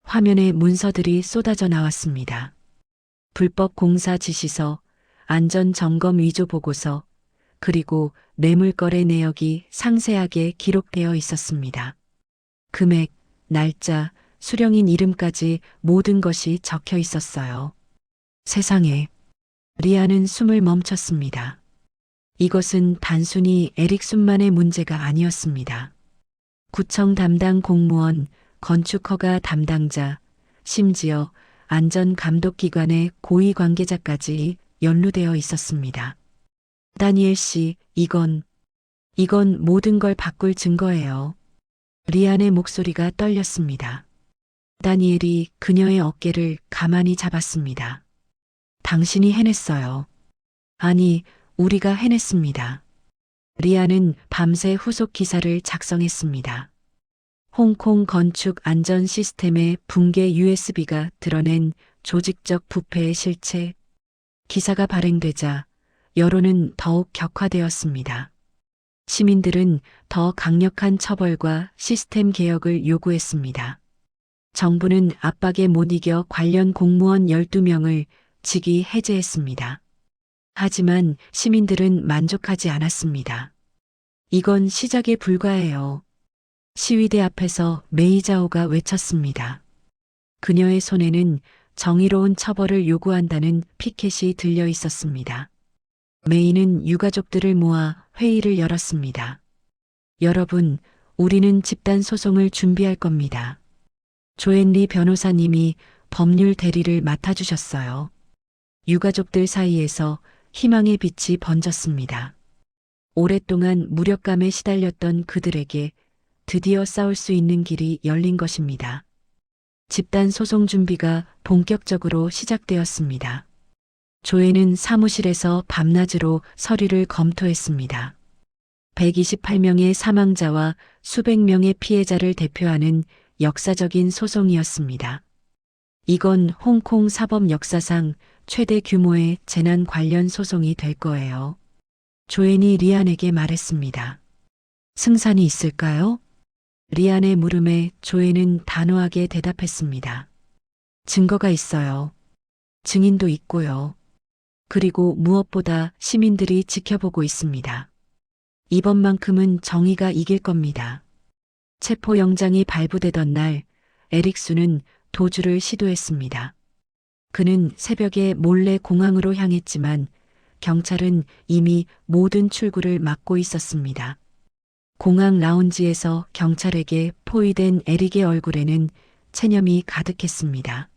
화면에 문서들이 쏟아져 나왔습니다. 불법 공사 지시서, 안전점검 위조 보고서, 그리고 뇌물거래 내역이 상세하게 기록되어 있었습니다. 금액, 날짜, 수령인 이름까지 모든 것이 적혀 있었어요. 세상에. 리아는 숨을 멈췄습니다. 이것은 단순히 에릭순만의 문제가 아니었습니다. 구청 담당 공무원, 건축 허가 담당자, 심지어 안전감독기관의 고위 관계자까지 연루되어 있었습니다. 다니엘 씨, 이건 모든 걸 바꿀 증거예요. 리안의 목소리가 떨렸습니다. 다니엘이 그녀의 어깨를 가만히 잡았습니다. 당신이 해냈어요. 아니, 우리가 해냈습니다. 리안은 밤새 후속 기사를 작성했습니다. 홍콩 건축 안전 시스템의 붕괴 USB가 드러낸 조직적 부패의 실체. 기사가 발행되자 여론은 더욱 격화되었습니다. 시민들은 더 강력한 처벌과 시스템 개혁을 요구했습니다. 정부는 압박에 못 이겨 관련 공무원 12명을 직위 해제했습니다. 하지만 시민들은 만족하지 않았습니다. 이건 시작에 불과해요. 시위대 앞에서 메이자오가 외쳤습니다. 그녀의 손에는 정의로운 처벌을 요구한다는 피켓이 들려 있었습니다. 메이는 유가족들을 모아 회의를 열었습니다. 여러분, 우리는 집단 소송을 준비할 겁니다. 조앤리 변호사님이 법률 대리를 맡아주셨어요. 유가족들 사이에서 희망의 빛이 번졌습니다. 오랫동안 무력감에 시달렸던 그들에게 드디어 싸울 수 있는 길이 열린 것입니다. 집단 소송 준비가 본격적으로 시작되었습니다. 조회는 사무실에서 밤낮으로 서류를 검토했습니다. 128명의 사망자와 수백 명의 피해자를 대표하는 역사적인 소송이었습니다. 이건 홍콩 사법 역사상 최대 규모의 재난 관련 소송이 될 거예요. 조앤이 리안에게 말했습니다. 승산이 있을까요? 리안의 물음에 조앤은 단호하게 대답했습니다. 증거가 있어요. 증인도 있고요. 그리고 무엇보다 시민들이 지켜보고 있습니다. 이번만큼은 정의가 이길 겁니다. 체포영장이 발부되던 날 에릭수는 도주를 시도했습니다. 그는 새벽에 몰래 공항으로 향했지만 경찰은 이미 모든 출구를 막고 있었습니다. 공항 라운지에서 경찰에게 포위된 에릭의 얼굴에는 체념이 가득했습니다.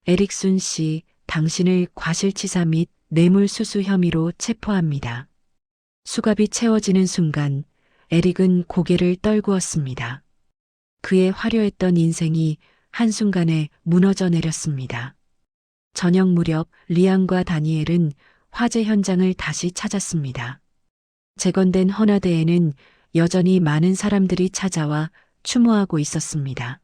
에릭순 씨, 당신을 과실치사 및 뇌물수수 혐의로 체포합니다. 수갑이 채워지는 순간 에릭은 고개를 떨구었습니다. 그의 화려했던 인생이 한순간에 무너져 내렸습니다. 저녁 무렵 리안과 다니엘은 화재 현장을 다시 찾았습니다. 재건된 헌화대에는 여전히 많은 사람들이 찾아와 추모하고 있었습니다.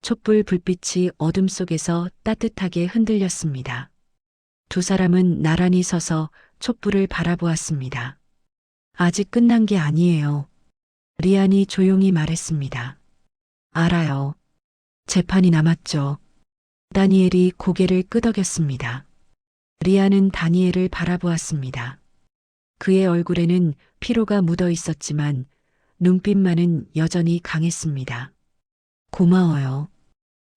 촛불 불빛이 어둠 속에서 따뜻하게 흔들렸습니다. 두 사람은 나란히 서서 촛불을 바라보았습니다. 아직 끝난 게 아니에요. 리안이 조용히 말했습니다. 알아요. 재판이 남았죠. 다니엘이 고개를 끄덕였습니다. 리안은 다니엘을 바라보았습니다. 그의 얼굴에는 피로가 묻어 있었지만 눈빛만은 여전히 강했습니다. 고마워요.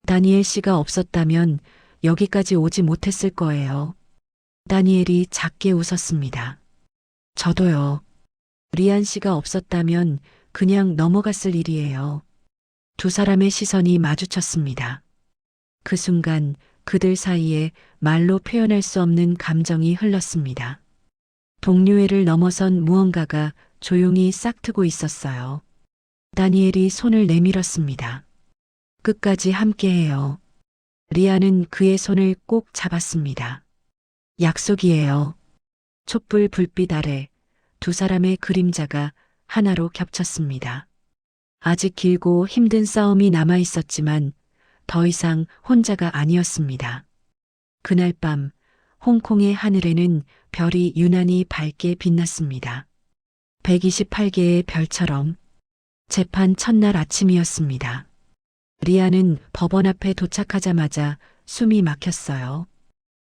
다니엘 씨가 없었다면 여기까지 오지 못했을 거예요. 다니엘이 작게 웃었습니다. 저도요. 리안 씨가 없었다면 그냥 넘어갔을 일이에요. 두 사람의 시선이 마주쳤습니다. 그 순간 그들 사이에 말로 표현할 수 없는 감정이 흘렀습니다. 동료애를 넘어선 무언가가 조용히 싹트고 있었어요. 다니엘이 손을 내밀었습니다. 끝까지 함께해요. 리안은 그의 손을 꼭 잡았습니다. 약속이에요. 촛불 불빛 아래 두 사람의 그림자가 하나로 겹쳤습니다. 아직 길고 힘든 싸움이 남아 있었지만 더 이상 혼자가 아니었습니다. 그날 밤 홍콩의 하늘에는 별이 유난히 밝게 빛났습니다. 128개의 별처럼. 재판 첫날 아침이었습니다. 리안은 법원 앞에 도착하자마자 숨이 막혔어요.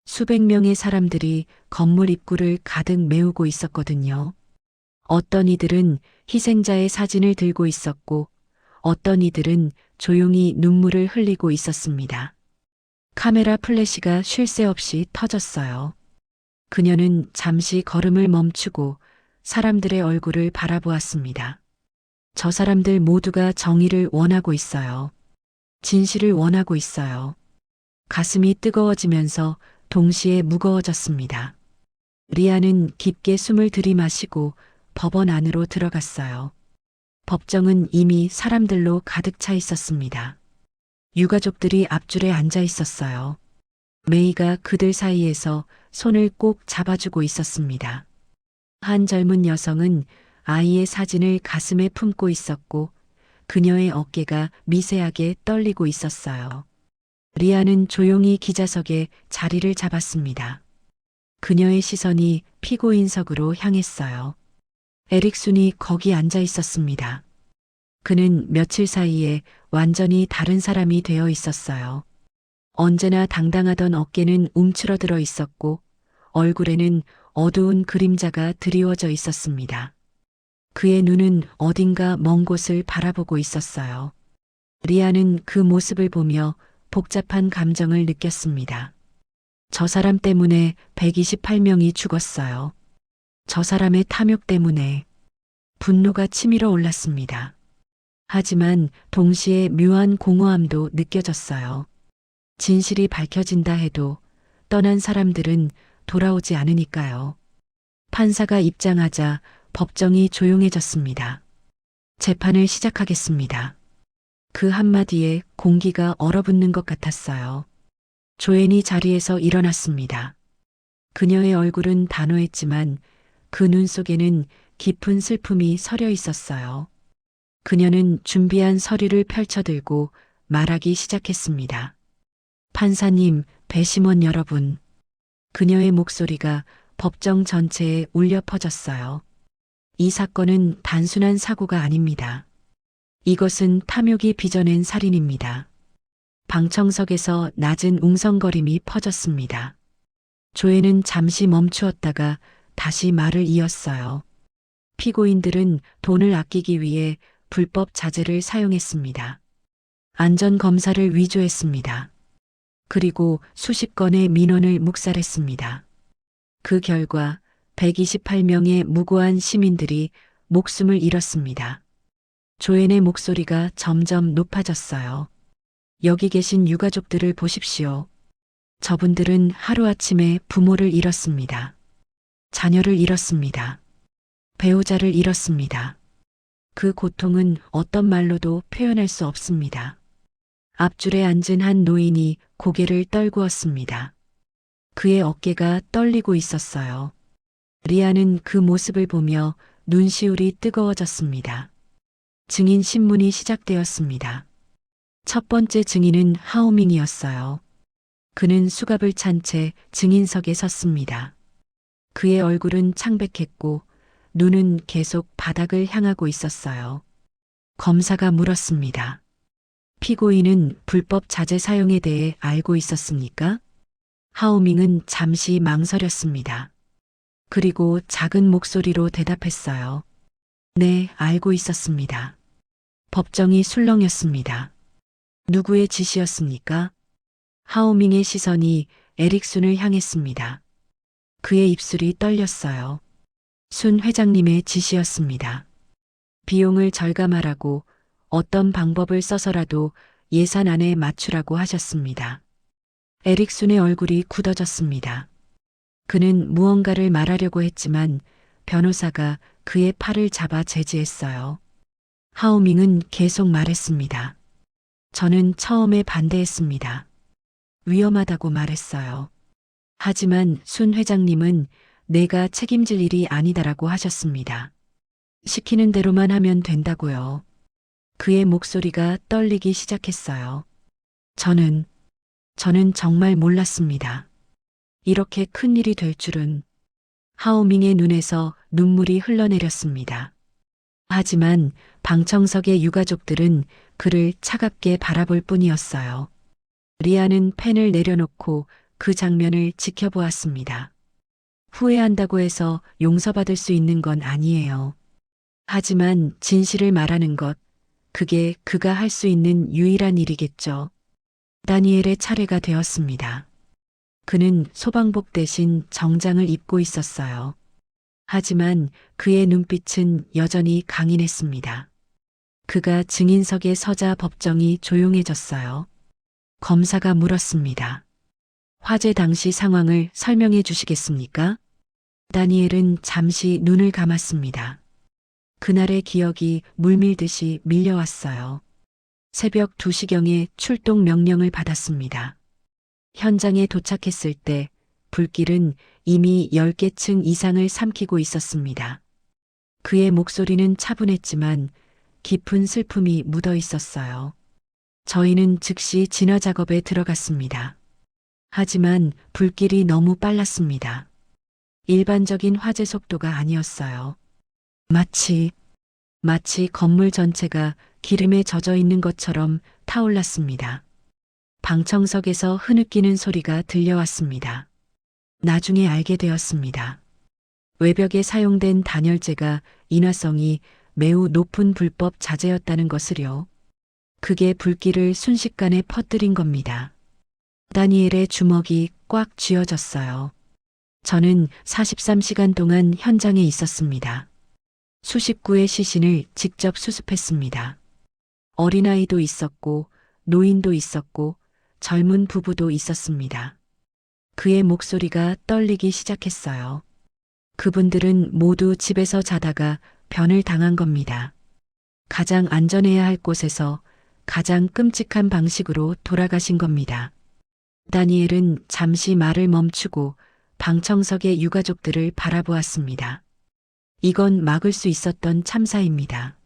수백 명의 사람들이 건물 입구를 가득 메우고 있었거든요. 어떤 이들은 희생자의 사진을 들고 있었고 어떤 이들은 조용히 눈물을 흘리고 있었습니다. 카메라 플래시가 쉴 새 없이 터졌어요. 그녀는 잠시 걸음을 멈추고 사람들의 얼굴을 바라보았습니다. 저 사람들 모두가 정의를 원하고 있어요. 진실을 원하고 있어요. 가슴이 뜨거워지면서 동시에 무거워졌습니다. 리안은 깊게 숨을 들이마시고 법원 안으로 들어갔어요. 법정은 이미 사람들로 가득 차 있었습니다. 유가족들이 앞줄에 앉아 있었어요. 메이가 그들 사이에서 손을 꼭 잡아주고 있었습니다. 한 젊은 여성은 아이의 사진을 가슴에 품고 있었고 그녀의 어깨가 미세하게 떨리고 있었어요. 리안은 조용히 기자석에 자리를 잡았습니다. 그녀의 시선이 피고인석으로 향했어요. 에릭순이 거기 앉아 있었습니다. 그는 며칠 사이에 완전히 다른 사람이 되어 있었어요. 언제나 당당하던 어깨는 움츠러들어 있었고 얼굴에는 어두운 그림자가 드리워져 있었습니다. 그의 눈은 어딘가 먼 곳을 바라보고 있었어요. 리안은 그 모습을 보며 복잡한 감정을 느꼈습니다. 저 사람 때문에 128명이 죽었어요. 저 사람의 탐욕 때문에 분노가 치밀어 올랐습니다. 하지만 동시에 묘한 공허함도 느껴졌어요. 진실이 밝혀진다 해도 떠난 사람들은 돌아오지 않으니까요. 판사가 입장하자 법정이 조용해졌습니다. 재판을 시작하겠습니다. 그 한마디에 공기가 얼어붙는 것 같았어요. 조앤이 자리에서 일어났습니다. 그녀의 얼굴은 단호했지만 그 눈 속에는 깊은 슬픔이 서려 있었어요. 그녀는 준비한 서류를 펼쳐들고 말하기 시작했습니다. 판사님, 배심원 여러분. 그녀의 목소리가 법정 전체에 울려 퍼졌어요. 이 사건은 단순한 사고가 아닙니다. 이것은 탐욕이 빚어낸 살인입니다. 방청석에서 낮은 웅성거림이 퍼졌습니다. 조앤은 잠시 멈추었다가 다시 말을 이었어요. 피고인들은 돈을 아끼기 위해 불법 자재를 사용했습니다. 안전검사를 위조했습니다. 그리고 수십 건의 민원을 묵살했습니다. 그 결과 128명의 무고한 시민들이 목숨을 잃었습니다. 조앤의 목소리가 점점 높아졌어요. 여기 계신 유가족들을 보십시오. 저분들은 하루아침에 부모를 잃었습니다. 자녀를 잃었습니다. 배우자를 잃었습니다. 그 고통은 어떤 말로도 표현할 수 없습니다. 앞줄에 앉은 한 노인이 고개를 떨구었습니다. 그의 어깨가 떨리고 있었어요. 리아는 그 모습을 보며 눈시울이 뜨거워졌습니다. 증인 신문이 시작되었습니다. 첫 번째 증인은 하오밍이었어요. 그는 수갑을 찬 채 증인석에 섰습니다. 그의 얼굴은 창백했고 눈은 계속 바닥을 향하고 있었어요. 검사가 물었습니다. 피고인은 불법 자재 사용에 대해 알고 있었습니까? 하오밍은 잠시 망설였습니다. 그리고 작은 목소리로 대답했어요. 네, 알고 있었습니다. 법정이 술렁였습니다. 누구의 지시였습니까? 하오밍의 시선이 에릭순을 향했습니다. 그의 입술이 떨렸어요. 순 회장님의 지시였습니다. 비용을 절감하라고 어떤 방법을 써서라도 예산 안에 맞추라고 하셨습니다. 에릭순의 얼굴이 굳어졌습니다. 그는 무언가를 말하려고 했지만 변호사가 그의 팔을 잡아 제지했어요. 하오밍은 계속 말했습니다. 저는 처음에 반대했습니다. 위험하다고 말했어요. 하지만 순 회장님은 내가 책임질 일이 아니다라고 하셨습니다. 시키는 대로만 하면 된다고요. 그의 목소리가 떨리기 시작했어요. 저는 정말 몰랐습니다. 이렇게 큰 일이 될 줄은. 하오밍의 눈에서 눈물이 흘러내렸습니다. 하지만 방청석의 유가족들은 그를 차갑게 바라볼 뿐이었어요. 리아는 펜을 내려놓고 그 장면을 지켜보았습니다. 후회한다고 해서 용서받을 수 있는 건 아니에요. 하지만 진실을 말하는 것, 그게 그가 할 수 있는 유일한 일이겠죠. 다니엘의 차례가 되었습니다. 그는 소방복 대신 정장을 입고 있었어요. 하지만 그의 눈빛은 여전히 강인했습니다. 그가 증인석에 서자 법정이 조용해졌어요. 검사가 물었습니다. 화재 당시 상황을 설명해 주시겠습니까? 다니엘은 잠시 눈을 감았습니다. 그날의 기억이 물밀듯이 밀려왔어요. 새벽 2시경에 출동 명령을 받았습니다. 현장에 도착했을 때 불길은 이미 10개 층 이상을 삼키고 있었습니다. 그의 목소리는 차분했지만 깊은 슬픔이 묻어 있었어요. 저희는 즉시 진화 작업에 들어갔습니다. 하지만 불길이 너무 빨랐습니다. 일반적인 화재 속도가 아니었어요. 마치 건물 전체가 기름에 젖어 있는 것처럼 타올랐습니다. 방청석에서 흐느끼는 소리가 들려왔습니다. 나중에 알게 되었습니다. 외벽에 사용된 단열재가 인화성이 매우 높은 불법 자재였다는 것을요. 그게 불길을 순식간에 퍼뜨린 겁니다. 다니엘의 주먹이 꽉 쥐어졌어요. 저는 43시간 동안 현장에 있었습니다. 수십 구의 시신을 직접 수습했습니다. 어린아이도 있었고 노인도 있었고 젊은 부부도 있었습니다. 그의 목소리가 떨리기 시작했어요. 그분들은 모두 집에서 자다가 변을 당한 겁니다. 가장 안전해야 할 곳에서 가장 끔찍한 방식으로 돌아가신 겁니다. 다니엘은 잠시 말을 멈추고 방청석의 유가족들을 바라보았습니다. 이건 막을 수 있었던 참사입니다.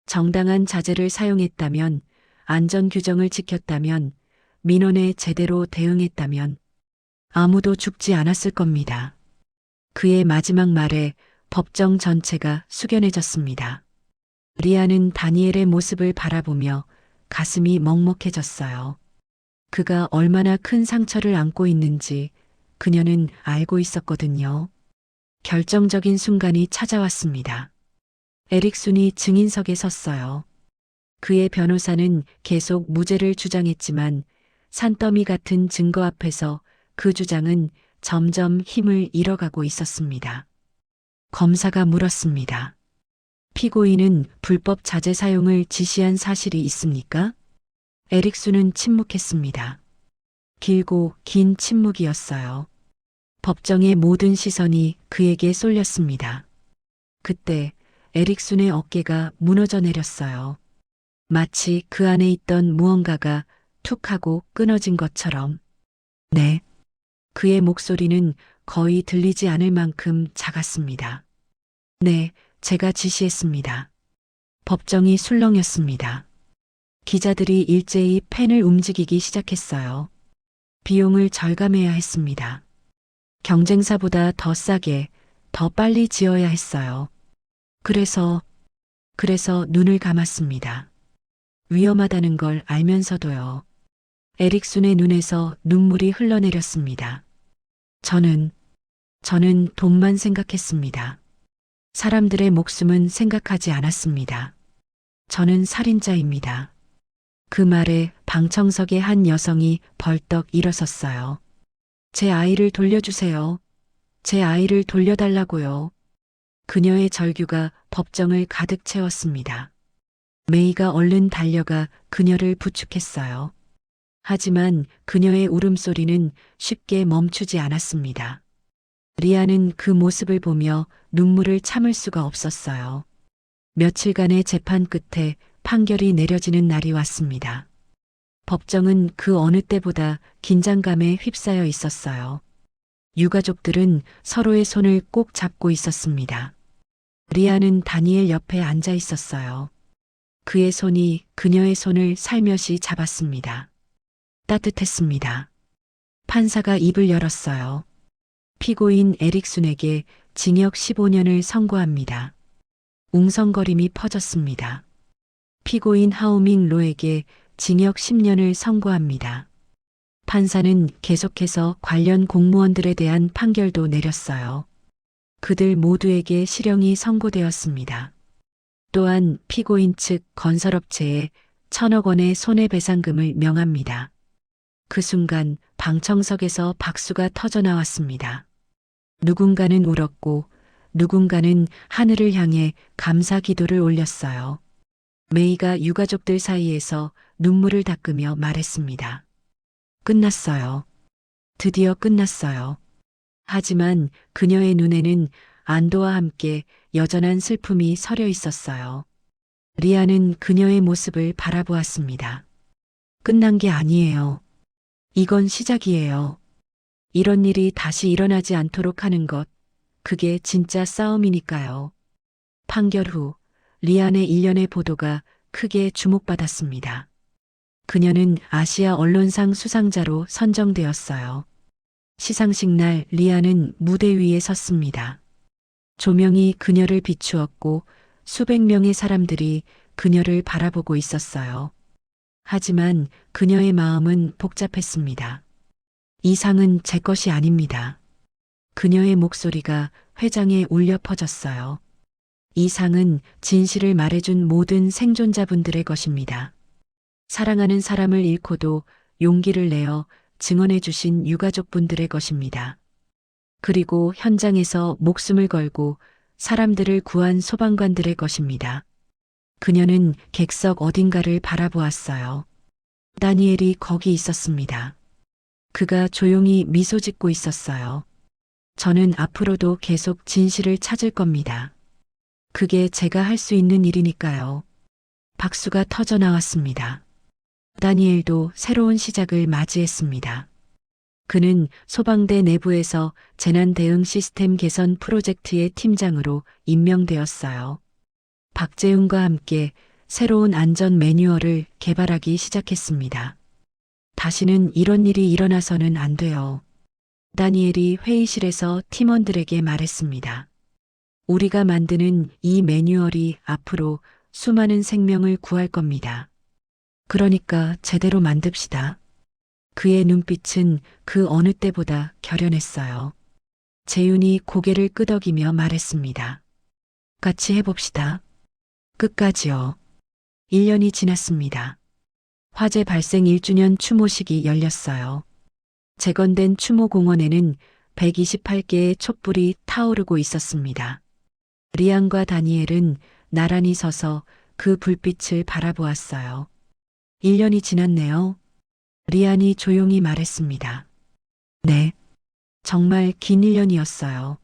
정당한 자재를 사용했다면, 안전 규정을 지켰다면, 민원에 제대로 대응했다면 아무도 죽지 않았을 겁니다. 그의 마지막 말에 법정 전체가 숙연해졌습니다. 리아는 다니엘의 모습을 바라보며 가슴이 먹먹해졌어요. 그가 얼마나 큰 상처를 안고 있는지 그녀는 알고 있었거든요. 결정적인 순간이 찾아왔습니다. 에릭순이 증인석에 섰어요. 그의 변호사는 계속 무죄를 주장했지만 산더미 같은 증거 앞에서 그 주장은 점점 힘을 잃어가고 있었습니다. 검사가 물었습니다. 피고인은 불법 자재 사용을 지시한 사실이 있습니까? 에릭순은 침묵했습니다. 길고 긴 침묵이었어요. 법정의 모든 시선이 그에게 쏠렸습니다. 그때 에릭순의 어깨가 무너져 내렸어요. 마치 그 안에 있던 무언가가 툭 하고 끊어진 것처럼. 네. 그의 목소리는 거의 들리지 않을 만큼 작았습니다. 네, 제가 지시했습니다. 법정이 술렁였습니다. 기자들이 일제히 펜을 움직이기 시작했어요. 비용을 절감해야 했습니다. 경쟁사보다 더 싸게, 더 빨리 지어야 했어요. 그래서 눈을 감았습니다. 위험하다는 걸 알면서도요. 에릭순의 눈에서 눈물이 흘러내렸습니다. 저는 돈만 생각했습니다. 사람들의 목숨은 생각하지 않았습니다. 저는 살인자입니다. 그 말에 방청석의 한 여성이 벌떡 일어섰어요. 제 아이를 돌려주세요. 제 아이를 돌려달라고요. 그녀의 절규가 법정을 가득 채웠습니다. 메이가 얼른 달려가 그녀를 부축했어요. 하지만 그녀의 울음소리는 쉽게 멈추지 않았습니다. 리아는 그 모습을 보며 눈물을 참을 수가 없었어요. 며칠간의 재판 끝에 판결이 내려지는 날이 왔습니다. 법정은 그 어느 때보다 긴장감에 휩싸여 있었어요. 유가족들은 서로의 손을 꼭 잡고 있었습니다. 리아는 다니엘 옆에 앉아 있었어요. 그의 손이 그녀의 손을 살며시 잡았습니다. 따뜻했습니다. 판사가 입을 열었어요. 피고인 에릭순에게 징역 15년을 선고합니다. 웅성거림이 퍼졌습니다. 피고인 하오밍 로에게 징역 10년을 선고합니다. 판사는 계속해서 관련 공무원들에 대한 판결도 내렸어요. 그들 모두에게 실형이 선고되었습니다. 또한 피고인 측 건설업체에 1,000억 원의 손해배상금을 명합니다. 그 순간 방청석에서 박수가 터져나왔습니다. 누군가는 울었고 누군가는 하늘을 향해 감사 기도를 올렸어요. 메이가 유가족들 사이에서 눈물을 닦으며 말했습니다. 끝났어요. 드디어 끝났어요. 하지만 그녀의 눈에는 안도와 함께 여전한 슬픔이 서려 있었어요. 리아는 그녀의 모습을 바라보았습니다. 끝난 게 아니에요. 이건 시작이에요. 이런 일이 다시 일어나지 않도록 하는 것, 그게 진짜 싸움이니까요. 판결 후 리안의 일련의 보도가 크게 주목받았습니다. 그녀는 아시아 언론상 수상자로 선정되었어요. 시상식 날 리안은 무대 위에 섰습니다. 조명이 그녀를 비추었고 수백 명의 사람들이 그녀를 바라보고 있었어요. 하지만 그녀의 마음은 복잡했습니다. 이 상은 제 것이 아닙니다. 그녀의 목소리가 회장에 울려 퍼졌어요. 이 상은 진실을 말해준 모든 생존자분들의 것입니다. 사랑하는 사람을 잃고도 용기를 내어 증언해주신 유가족분들의 것입니다. 그리고 현장에서 목숨을 걸고 사람들을 구한 소방관들의 것입니다. 그녀는 객석 어딘가를 바라보았어요. 다니엘이 거기 있었습니다. 그가 조용히 미소 짓고 있었어요. 저는 앞으로도 계속 진실을 찾을 겁니다. 그게 제가 할 수 있는 일이니까요. 박수가 터져 나왔습니다. 다니엘도 새로운 시작을 맞이했습니다. 그는 소방대 내부에서 재난 대응 시스템 개선 프로젝트의 팀장으로 임명되었어요. 박재훈과 함께 새로운 안전 매뉴얼을 개발하기 시작했습니다. 다시는 이런 일이 일어나서는 안 돼요. 다니엘이 회의실에서 팀원들에게 말했습니다. 우리가 만드는 이 매뉴얼이 앞으로 수많은 생명을 구할 겁니다. 그러니까 제대로 만듭시다. 그의 눈빛은 그 어느 때보다 결연했어요. 재윤이 고개를 끄덕이며 말했습니다. 같이 해봅시다. 끝까지요. 1년이 지났습니다. 화재 발생 1주년 추모식이 열렸어요. 재건된 추모공원에는 128개의 촛불이 타오르고 있었습니다. 리안과 다니엘은 나란히 서서 그 불빛을 바라보았어요. 1년이 지났네요. 리안이 조용히 말했습니다. 네. 정말 긴 1년이었어요.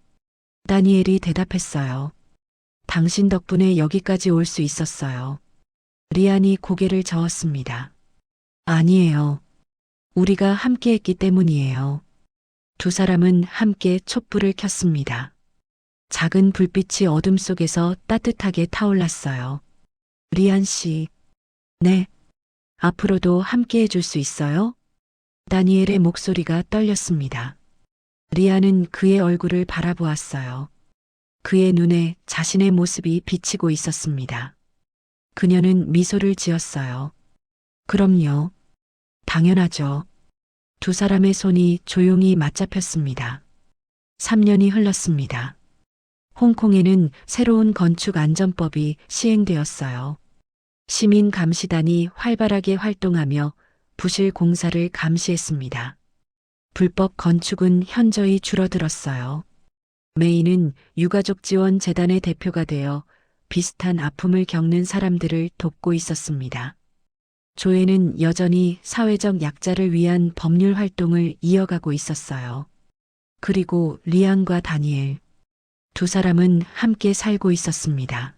다니엘이 대답했어요. 당신 덕분에 여기까지 올 수 있었어요. 리안이 고개를 저었습니다. 아니에요. 우리가 함께 했기 때문이에요. 두 사람은 함께 촛불을 켰습니다. 작은 불빛이 어둠 속에서 따뜻하게 타올랐어요. 리안 씨. 네. 앞으로도 함께 해줄 수 있어요? 다니엘의 목소리가 떨렸습니다. 리안은 그의 얼굴을 바라보았어요. 그의 눈에 자신의 모습이 비치고 있었습니다. 그녀는 미소를 지었어요. 그럼요. 당연하죠. 두 사람의 손이 조용히 맞잡혔습니다. 3년이 흘렀습니다. 홍콩에는 새로운 건축 안전법이 시행되었어요. 시민 감시단이 활발하게 활동하며 부실 공사를 감시했습니다. 불법 건축은 현저히 줄어들었어요. 메이는 유가족 지원 재단의 대표가 되어 비슷한 아픔을 겪는 사람들을 돕고 있었습니다. 조회는 여전히 사회적 약자를 위한 법률 활동을 이어가고 있었어요. 그리고 리안과 다니엘. 두 사람은 함께 살고 있었습니다.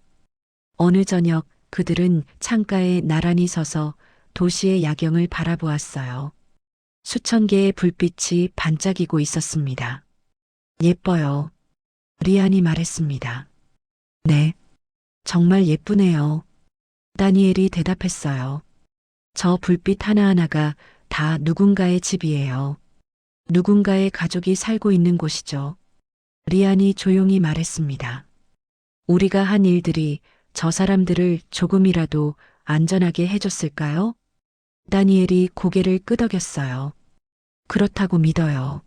어느 저녁 그들은 창가에 나란히 서서 도시의 야경을 바라보았어요. 수천 개의 불빛이 반짝이고 있었습니다. 예뻐요. 리안이 말했습니다. 네. 정말 예쁘네요. 다니엘이 대답했어요. 저 불빛 하나하나가 다 누군가의 집이에요. 누군가의 가족이 살고 있는 곳이죠. 리안이 조용히 말했습니다. 우리가 한 일들이 저 사람들을 조금이라도 안전하게 해줬을까요? 다니엘이 고개를 끄덕였어요. 그렇다고 믿어요.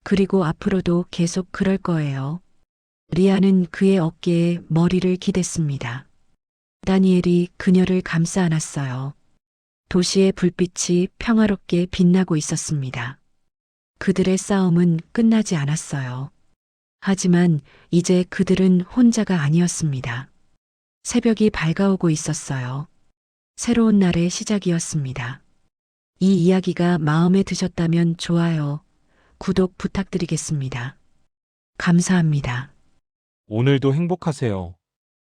그리고 앞으로도 계속 그럴 거예요. 리안은 그의 어깨에 머리를 기댔습니다. 다니엘이 그녀를 감싸 안았어요. 도시의 불빛이 평화롭게 빛나고 있었습니다. 그들의 싸움은 끝나지 않았어요. 하지만 이제 그들은 혼자가 아니었습니다. 새벽이 밝아오고 있었어요. 새로운 날의 시작이었습니다. 이 이야기가 마음에 드셨다면 좋아요, 구독 부탁드리겠습니다. 감사합니다. 오늘도 행복하세요.